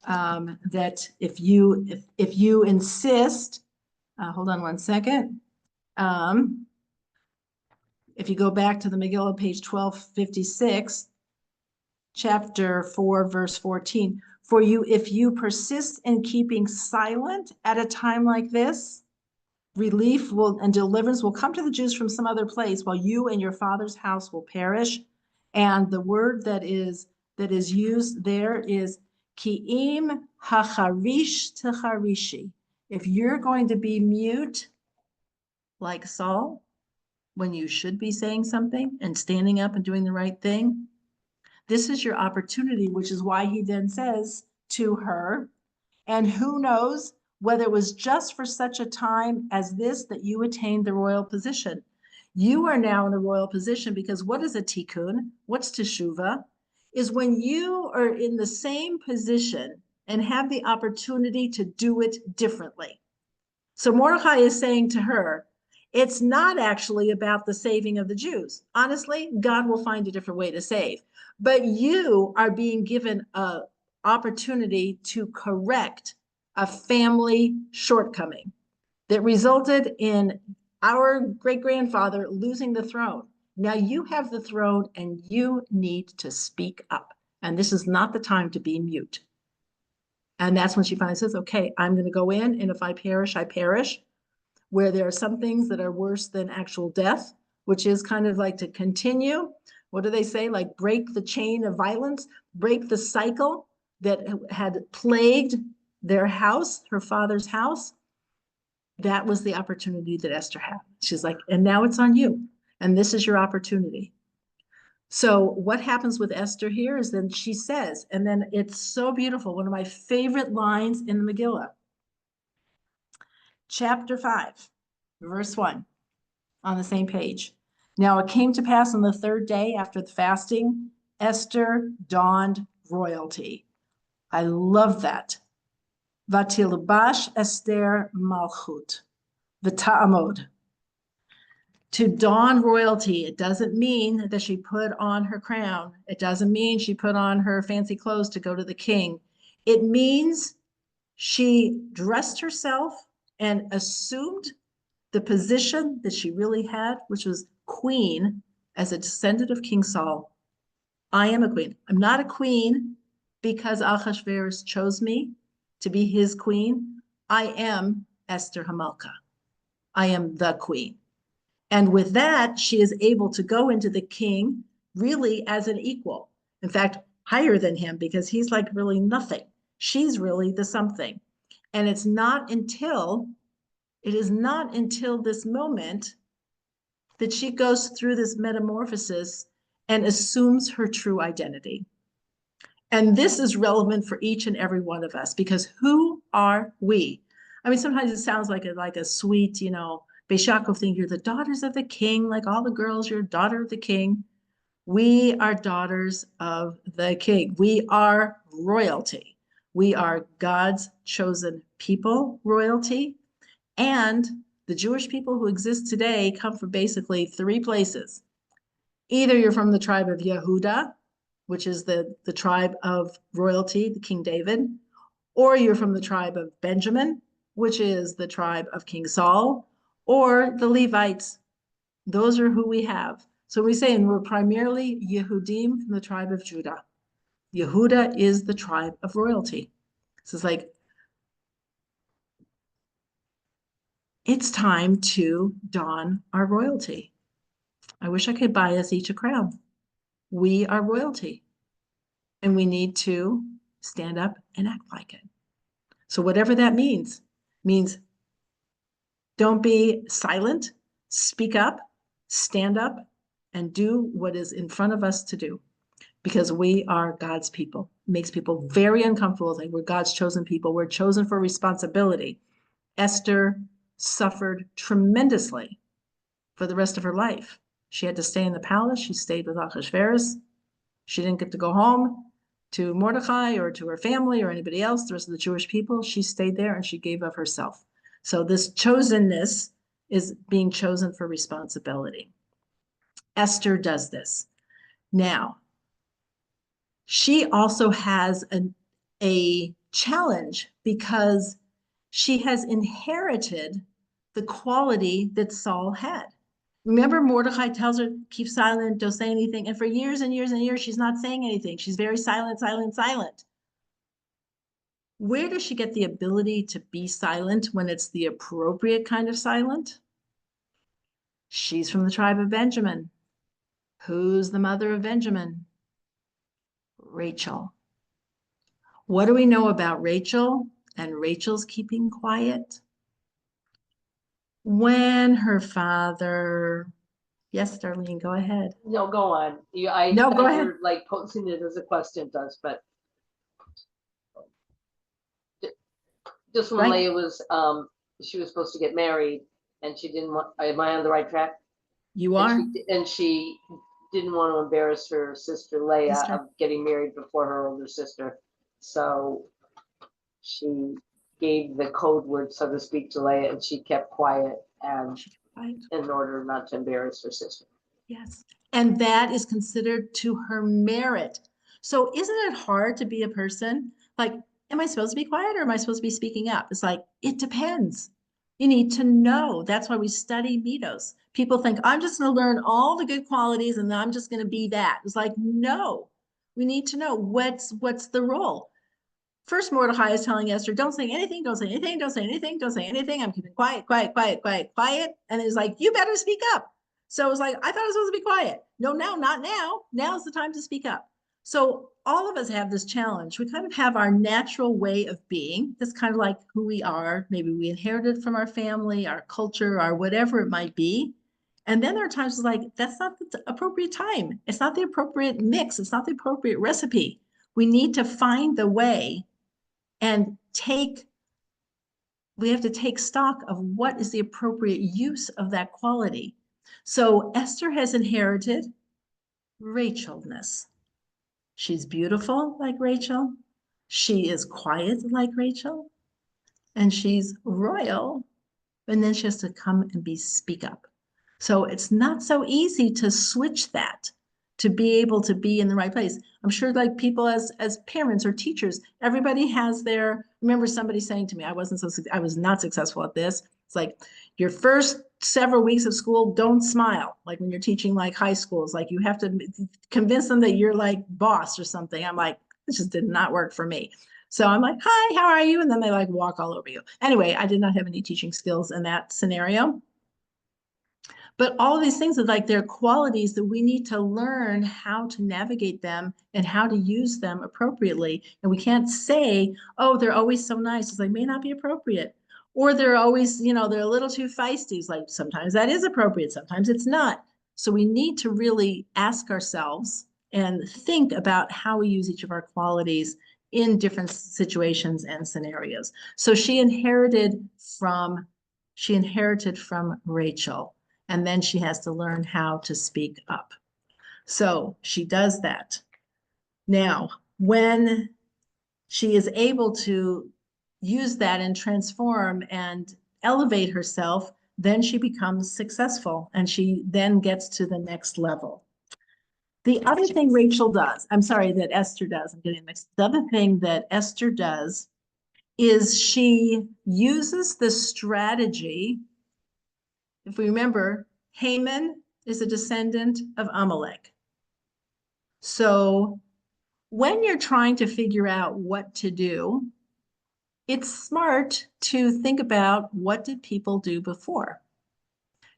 that if you insist, hold on one second. If you go back to the Megillah, page 1256, chapter 4, verse 14, if you persist in keeping silent at a time like this, relief and deliverance will come to the Jews from some other place, while you and your father's house will perish. And the word that is used there is ki'im hacharish techarishi. If you're going to be mute like Saul, when you should be saying something and standing up and doing the right thing, this is your opportunity, which is why he then says to her, and who knows whether it was just for such a time as this that you attained the royal position. You are now in the royal position because what is a tikkun? What's teshuvah? Is when you are in the same position and have the opportunity to do it differently. So Mordecai is saying to her, it's not actually about the saving of the Jews. Honestly, God will find a different way to save. But you are being given an opportunity to correct a family shortcoming that resulted in our great-grandfather losing the throne. Now you have the throne and you need to speak up. And this is not the time to be mute. And that's when she finally says, okay, I'm going to go in, and if I perish, I perish. Where there are some things that are worse than actual death, which is kind of like to continue. What do they say? Like break the chain of violence, break the cycle that had plagued their house, her father's house. That was the opportunity that Esther had. She's like, and now it's on you. And this is your opportunity. So what happens with Esther here is then she says, and then it's so beautiful. One of my favorite lines in the Megillah. Chapter 5, verse 1, on the same page. Now it came to pass on the third day after the fasting, Esther donned royalty. I love that. Vatilbash Esther Malchut, V'ta'amod. To don royalty, it doesn't mean that she put on her crown. It doesn't mean she put on her fancy clothes to go to the king. It means she dressed herself and assumed the position that she really had, which was queen, as a descendant of King Saul. I am a queen. I'm not a queen because Achashverosh chose me to be his queen. I am Esther Hamalka. I am the queen. And with that, she is able to go into the king really as an equal. In fact, higher than him, because he's like really nothing. She's really the something. And it is not until this moment that she goes through this metamorphosis and assumes her true identity. And this is relevant for each and every one of us, because who are we? I mean, sometimes it sounds like a sweet, Beishakov thing. You're the daughters of the king, like all the girls, you're a daughter of the king. We are daughters of the King. We are royalty. We are God's chosen people, royalty. And the Jewish people who exist today come from basically three places. Either you're from the tribe of Yehuda, which is the tribe of royalty, the King David, or you're from the tribe of Benjamin, which is the tribe of King Saul, or the Levites. Those are who we have. So we say, and we're primarily Yehudim from the tribe of Judah. Yehuda is the tribe of royalty. So it's like, it's time to don our royalty. I wish I could buy us each a crown. We are royalty, and we need to stand up and act like it. So whatever that means don't be silent, speak up, stand up, and do what is in front of us to do, because we are God's people. It makes people very uncomfortable. Like, we're God's chosen people. We're chosen for responsibility. Esther suffered tremendously for the rest of her life. She had to stay in the palace. She stayed with Ahasuerus. She didn't get to go home to Mordecai or to her family or anybody else, the rest of the Jewish people. She stayed there and she gave of herself. So this chosenness is being chosen for responsibility. Esther does this. Now, she also has a challenge because she has inherited the quality that Saul had. Remember, Mordecai tells her, keep silent, don't say anything. And for years and years and years, she's not saying anything. She's very silent, silent, silent. Where does she get the ability to be silent when it's the appropriate kind of silent? She's from the tribe of Benjamin. Who's the mother of Benjamin? Rachel. What do we know about Rachel and Rachel's keeping quiet? When her father, yes, Darlene, go ahead. No, go on. No, go ahead. You're like posing it as a question, does, but just when Right. Leah was, she was supposed to get married, and she didn't want. Am I on the right track? You are. And she didn't want to embarrass her sister Leah Sister. of getting married before her older sister, so she gave the code word, so to speak, to Leah, and she kept quiet, and in order not to embarrass her sister. Yes. And that is considered to her merit. So isn't it hard to be a person like, am I supposed to be quiet or am I supposed to be speaking up? It's like, it depends. You need to know. That's why we study mitos. People think, I'm just going to learn all the good qualities and I'm just going to be that. It's like, no, we need to know what's the role. First, Mordecai is telling Esther, don't say anything, don't say anything, don't say anything, don't say anything. I'm keeping quiet, quiet, quiet, quiet, quiet. And it's like, you better speak up. So it was like, I thought I was supposed to be quiet. No, now, not now. Now's the time to speak up. So all of us have this challenge. We kind of have our natural way of being. That's kind of like who we are. Maybe we inherited from our family, our culture, or whatever it might be. And then there are times it's like, that's not the appropriate time. It's not the appropriate mix. It's not the appropriate recipe. We need to find the way and we have to take stock of what is the appropriate use of that quality. So Esther has inherited Rachelness. She's beautiful like Rachel. She is quiet like Rachel. And she's royal. And then she has to come and speak up. So it's not so easy to switch that, to be able to be in the right place. I'm sure like people as parents or teachers, everybody has their, I remember somebody saying to me, I was not successful at this. It's like your first several weeks of school, don't smile. Like when you're teaching like high schools, like you have to convince them that you're like boss or something. I'm like, this just did not work for me. So I'm like, hi, how are you? And then they like walk all over you. Anyway, I did not have any teaching skills in that scenario. But all of these things are like they're qualities that we need to learn how to navigate them and how to use them appropriately. And we can't say, oh, they're always so nice. It's like, may not be appropriate. Or they're always, they're a little too feisty. It's like sometimes that is appropriate, sometimes it's not. So we need to really ask ourselves and think about how we use each of our qualities in different situations and scenarios. So she inherited from Rachel. And then she has to learn how to speak up. So she does that. Now, when she is able to use that and transform and elevate herself, then she becomes successful and she then gets to the next level. The other thing that Esther does, I'm getting mixed. The other thing that Esther does is she uses the strategy. If we remember, Haman is a descendant of Amalek. So when you're trying to figure out what to do, it's smart to think about what did people do before.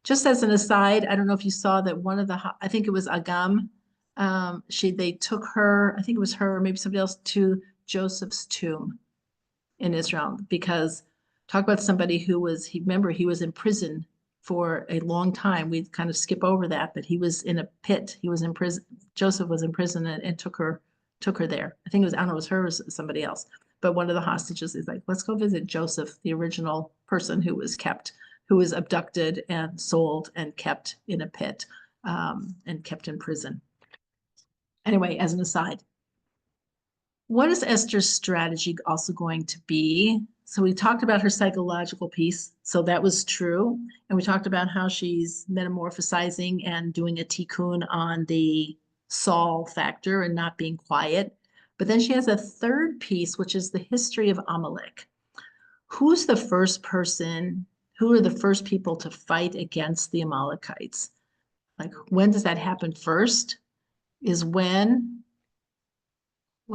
Just as an aside, I don't know if you saw that one of the, I think it was Agam, they took her, I think it was her, or maybe somebody else, to Joseph's tomb in Israel, because talk about somebody who was, remember, he was in prison for a long time. We kind of skip over that, but he was in a pit. He was in prison. Joseph was in prison and took her there. I think it was, I don't know, it was her or somebody else. But one of the hostages is like, let's go visit Joseph, the original person who was abducted and sold and kept in a pit and kept in prison. Anyway, as an aside, what is Esther's strategy also going to be? So we talked about her psychological piece. So that was true. And we talked about how she's metamorphosizing and doing a tikkun on the Saul factor and not being quiet. But then she has a third piece, which is the history of Amalek. Who's the first person? Who are the first people to fight against the Amalekites? Like, when does that happen first? When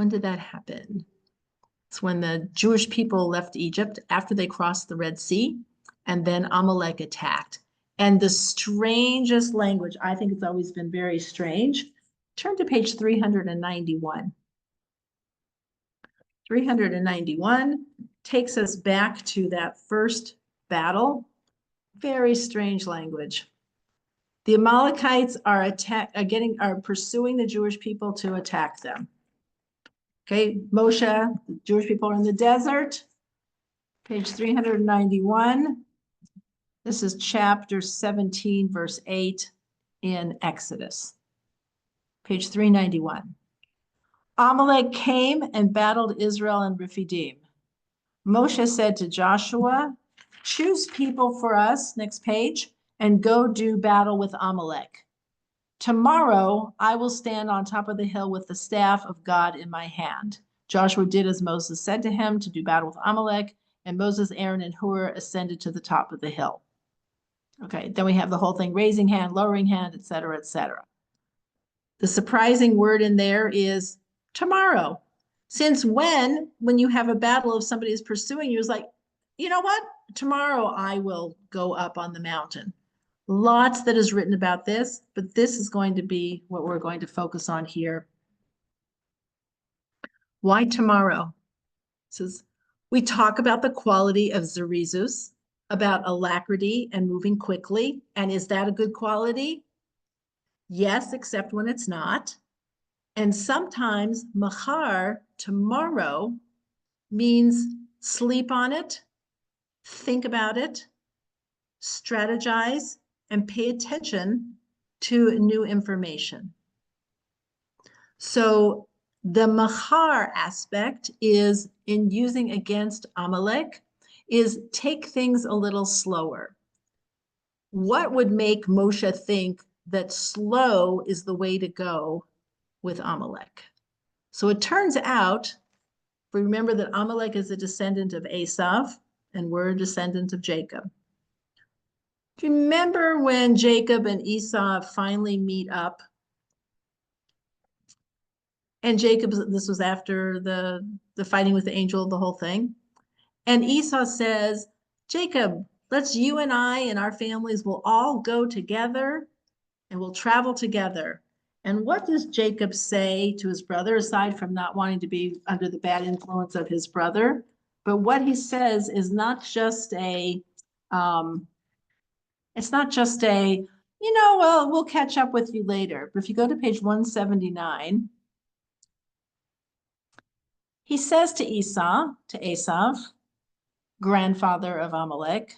did that happen? It's when the Jewish people left Egypt after they crossed the Red Sea, and then Amalek attacked. And the strangest language, I think it's always been very strange. Turn to page 391. 391 takes us back to that first battle. Very strange language. The Amalekites are pursuing the Jewish people to attack them. Okay, Moshe, the Jewish people are in the desert. Page 391. This is chapter 17, verse 8 in Exodus. Page 391. Amalek came and battled Israel and Rephidim. Moshe said to Joshua, choose people for us, next page, and go do battle with Amalek. Tomorrow I will stand on top of the hill with the staff of God in my hand. Joshua did as Moses said to him to do battle with Amalek, and Moses, Aaron, and Hur ascended to the top of the hill. Okay, then we have the whole thing, raising hand, lowering hand, et cetera, et cetera. The surprising word in there is tomorrow. Since when you have a battle, if somebody is pursuing you, is like, you know what? Tomorrow I will go up on the mountain. Lots that is written about this, but this is going to be what we're going to focus on here. Why tomorrow? It says, we talk about the quality of Zerizus, about alacrity and moving quickly. And is that a good quality? Yes, except when it's not. And sometimes machar, tomorrow, means sleep on it, think about it, strategize, and pay attention to new information. So the machar aspect is in using against Amalek is take things a little slower. What would make Moshe think that slow is the way to go with Amalek? So it turns out, remember that Amalek is a descendant of Esav and we're a descendant of Jacob. Do you remember when Jacob and Esau finally meet up? And Jacob, this was after the fighting with the angel, the whole thing. And Esau says, Jacob, you and I and our families will all go together and we'll travel together. And what does Jacob say to his brother, aside from not wanting to be under the bad influence of his brother? But what he says is not just well, we'll catch up with you later. But if you go to page 179, he says to Esav, grandfather of Amalek,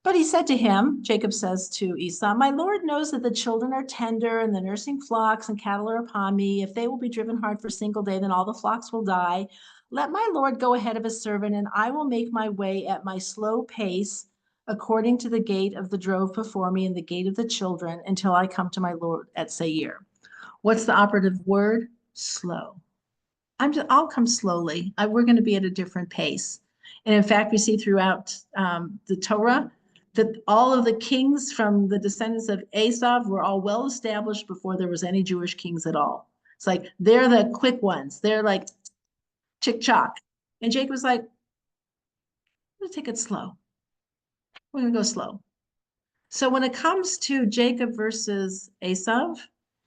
But he said to him, Jacob says to Esau, my Lord knows that the children are tender and the nursing flocks and cattle are upon me. If they will be driven hard for a single day, then all the flocks will die. Let my Lord go ahead of his servant, and I will make my way at my slow pace according to the gait of the drove before me and the gait of the children until I come to my Lord at Seir. What's the operative word? Slow. I'll come slowly. We're going to be at a different pace. And in fact, we see throughout the Torah that all of the kings from the descendants of Esau were all well established before there was any Jewish kings at all. It's like they're the quick ones. They're like chick chock. And Jacob was like, I'm going to take it slow. We're going to go slow. So when it comes to Jacob versus Esau,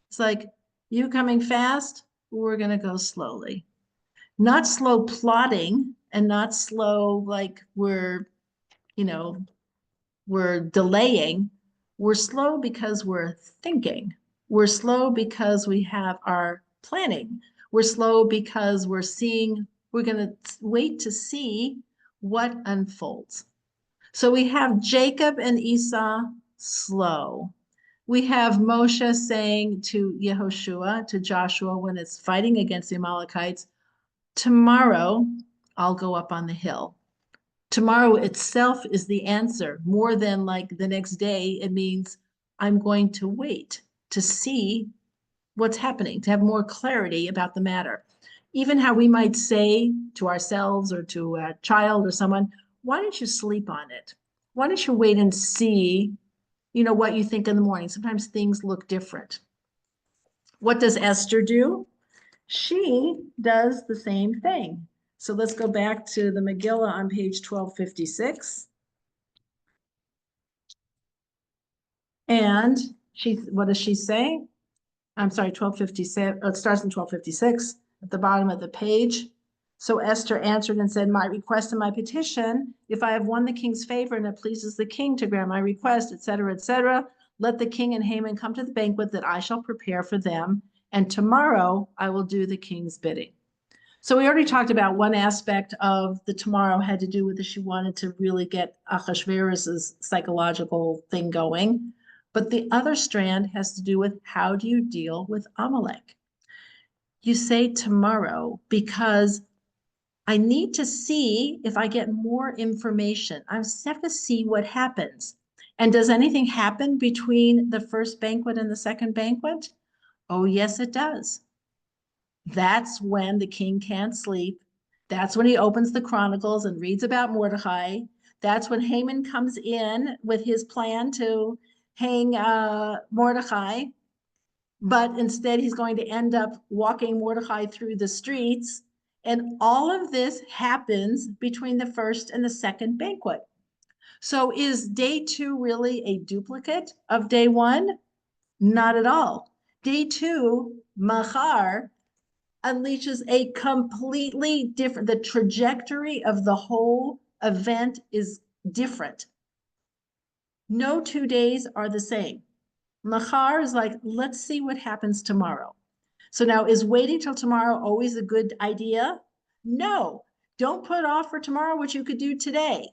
it's like you coming fast, we're going to go slowly. Not slow plotting and not slow like we're delaying. We're slow because we're thinking. We're slow because we have our planning. We're slow because we're going to wait to see what unfolds. So we have Jacob and Esau slow. We have Moshe saying to Yehoshua, to Joshua, when it's fighting against the Amalekites, tomorrow I'll go up on the hill. Tomorrow itself is the answer. More than like the next day, it means I'm going to wait to see what's happening, to have more clarity about the matter. Even how we might say to ourselves or to a child or someone, why don't you sleep on it? Why don't you wait and see, what you think in the morning? Sometimes things look different. What does Esther do? She does the same thing. So let's go back to the Megillah on page 1256. And what does she say? I'm sorry, 1257. It starts in 1256 at the bottom of the page. So Esther answered and said, my request and my petition, if I have won the king's favor and it pleases the king to grant my request, etc., let the king and Haman come to the banquet that I shall prepare for them. And tomorrow I will do the king's bidding. So we already talked about one aspect of the tomorrow had to do with that she wanted to really get Achashverosh's psychological thing going. But the other strand has to do with how do you deal with Amalek? You say tomorrow because I need to see if I get more information. I have to see what happens. And does anything happen between the first banquet and the second banquet? Oh, yes, it does. That's when the king can't sleep. That's when he opens the Chronicles and reads about Mordecai. That's when Haman comes in with his plan to hang Mordecai. But instead, he's going to end up walking Mordecai through the streets. And all of this happens between the first and the second banquet. So is day 2 really a duplicate of day 1? Not at all. Day 2, Machar, unleashes a completely different, the trajectory of the whole event is different. No 2 days are the same. Machar is like, let's see what happens tomorrow. So now, is waiting till tomorrow always a good idea? No, don't put off for tomorrow what you could do today.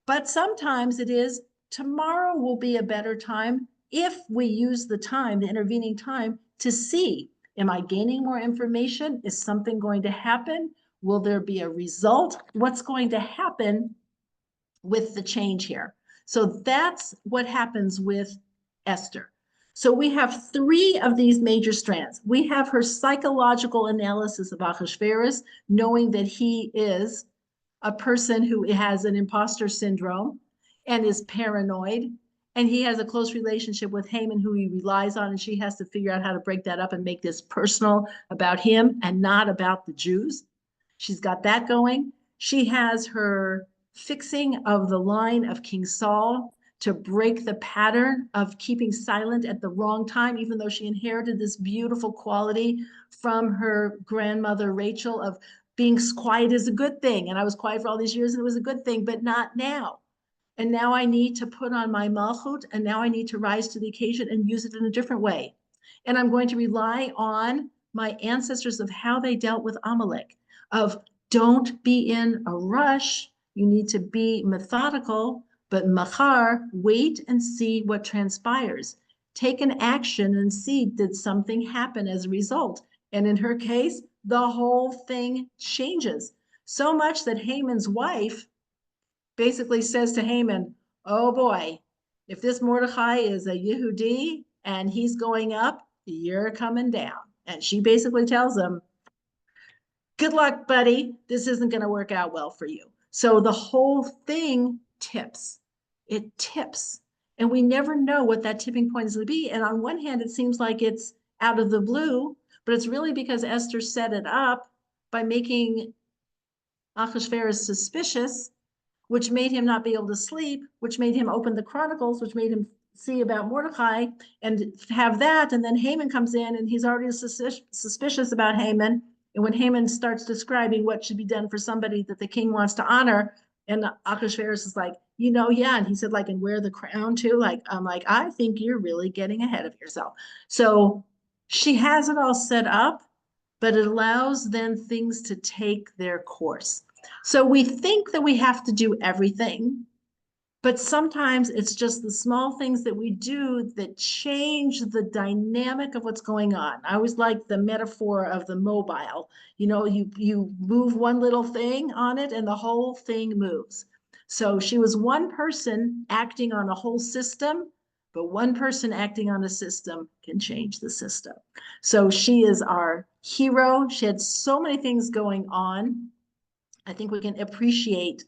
But sometimes it is, tomorrow will be a better time if we use the time, the intervening time, to see, am I gaining more information? Is something going to happen? Will there be a result? What's going to happen with the change here? So that's what happens with Esther. So we have 3 of these major strands. We have her psychological analysis of Ahasuerus, knowing that he is a person who has an imposter syndrome and is paranoid. And he has a close relationship with Haman, who he relies on, and she has to figure out how to break that up and make this personal about him and not about the Jews. She's got that going. She has her fixing of the line of King Saul to break the pattern of keeping silent at the wrong time, even though she inherited this beautiful quality from her grandmother, Rachel, of being quiet is a good thing. And I was quiet for all these years and it was a good thing, but not now. And now I need to put on my malchut, and now I need to rise to the occasion and use it in a different way. And I'm going to rely on my ancestors of how they dealt with Amalek, of don't be in a rush. You need to be methodical, But machar, wait and see what transpires. Take an action and see, did something happen as a result? And in her case, the whole thing changes. So much that Haman's wife basically says to Haman, oh boy, if this Mordecai is a Yehudi and he's going up, you're coming down. And she basically tells him, good luck, buddy. This isn't going to work out well for you. So the whole thing tips. It tips. And we never know what that tipping point is going to be. And on one hand, it seems like it's out of the blue, but it's really because Esther set it up by making Ahasuerus suspicious, which made him not be able to sleep, which made him open the Chronicles, which made him see about Mordecai and have that. And then Haman comes in and he's already suspicious about Haman. And when Haman starts describing what should be done for somebody that the king wants to honor, and Ahasuerus is like, yeah. And he said, like, and wear the crown too. Like, I'm like, I think you're really getting ahead of yourself. So she has it all set up, but it allows then things to take their course. So we think that we have to do everything, but sometimes it's just the small things that we do that change the dynamic of what's going on. I always like the metaphor of the mobile. You move one little thing on it and the whole thing moves. So she was one person acting on a whole system, but one person acting on a system can change the system. So she is our hero. She had so many things going on. I think we can appreciate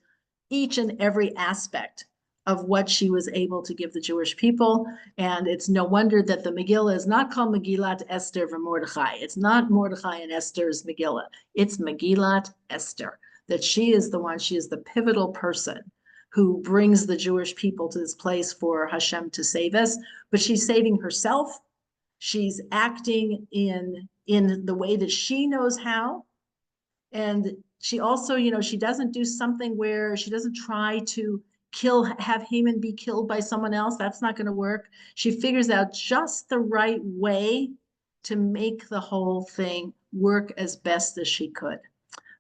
each and every aspect of what she was able to give the Jewish people. And it's no wonder that the Megillah is not called Megillat Esther Mordechai. It's not Mordechai and Esther's Megillah. It's Megillat Esther, that she is the one, she is the pivotal person who brings the Jewish people to this place for Hashem to save us. But she's saving herself. She's acting in the way that she knows how. And she also, she doesn't do something where she doesn't try to have Haman be killed by someone else. That's not going to work. She figures out just the right way to make the whole thing work as best as she could.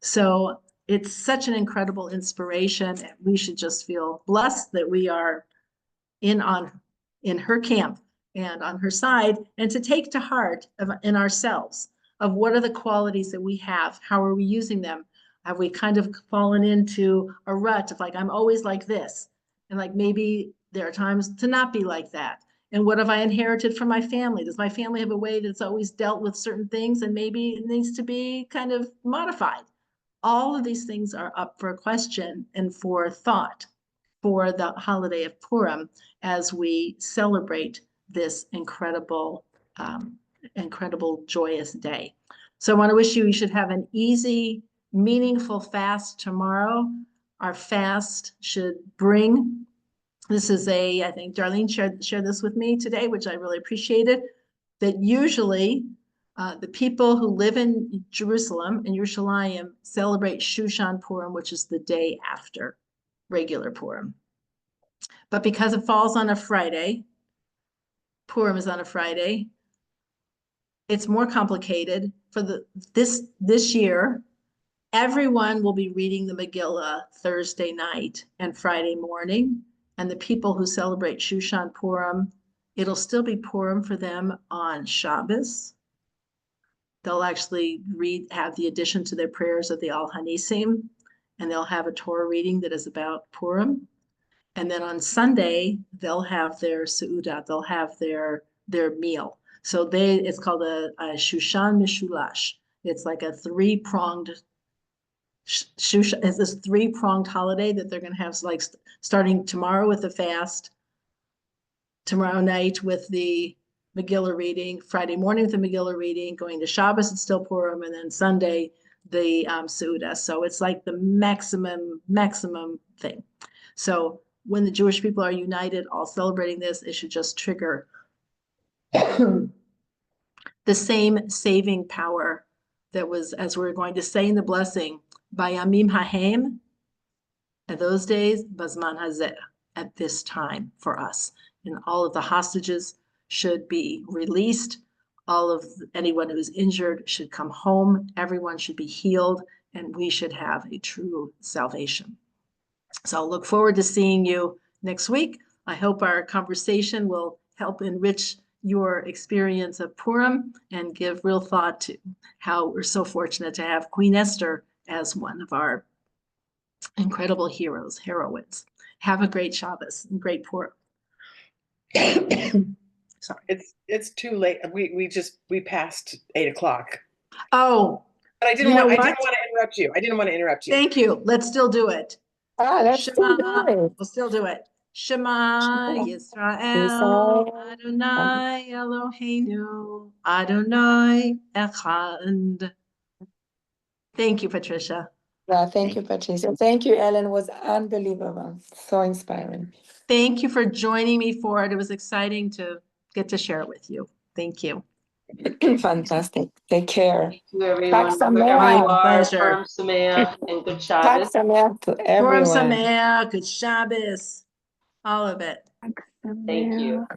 So it's such an incredible inspiration. We should just feel blessed that we are in her camp and on her side, and to take to heart in ourselves of what are the qualities that we have, how are we using them? Have we kind of fallen into a rut of like, I'm always like this, and like maybe there are times to not be like that? And what have I inherited from my family? Does my family have a way that's always dealt with certain things and maybe it needs to be kind of modified? All of these things are up for question and for thought for the holiday of Purim as we celebrate this incredible joyous day. So I want to wish you should have an easy, meaningful fast tomorrow. Our fast should bring, this is I think Darlene shared this with me today, which I really appreciated, that usually the people who live in Jerusalem and Yerushalayim celebrate Shushan Purim, which is the day after regular Purim. But because it falls on a Friday, Purim is on a Friday, it's more complicated. For this year, everyone will be reading the Megillah Thursday night and Friday morning. And the people who celebrate Shushan Purim, it'll still be Purim for them on Shabbos. They'll actually have the addition to their prayers of the Al Hanisim, and they'll have a Torah reading that is about Purim. And then on Sunday, they'll have their Seudah, they'll have their meal. So it's called a Shushan Mishulash. It's like a three-pronged Shushan, is this three-pronged holiday that they're going to have, like starting tomorrow with the fast, tomorrow night with the Megillah reading, Friday morning with the Megillah reading, going to Shabbos, it's still Purim, and then Sunday, the Seudah. So it's like the maximum thing. So when the Jewish people are united, all celebrating this, it should just trigger the same saving power that was, as we're going to say in the blessing, Bayamim Hahem, at those days, Bazman Hazeh, at this time for us. And all of the hostages should be released. Anyone who's injured should come home. Everyone should be healed, and we should have a true salvation. So I'll look forward to seeing you next week. I hope our conversation will help enrich your experience of Purim and give real thought to how we're so fortunate to have Queen Esther as one of our incredible heroines. Have a great Shabbos and great Purim. Sorry. It's too late. We passed 8 o'clock. Oh, but I didn't you know want what? to interrupt you. I didn't want to interrupt you. Thank you. Let's still do it. Let's still do it. We'll still do it. Shema Yisrael Adonai Eloheinu Adonai Echad. Thank you, Patricia. Yeah, thank you, Patricia. Thank you, Ellen. It was unbelievable. So inspiring. Thank you for joining me for it. It was exciting to get to share it with you. Thank you. Fantastic. Take care. Thank you, everyone. Sameach. Wherever you are, Pleasure. Purim Sameach and good Chag Shabbos. Sameach to Purim everyone. Sameach, good Shabbos, all of it. Thank you.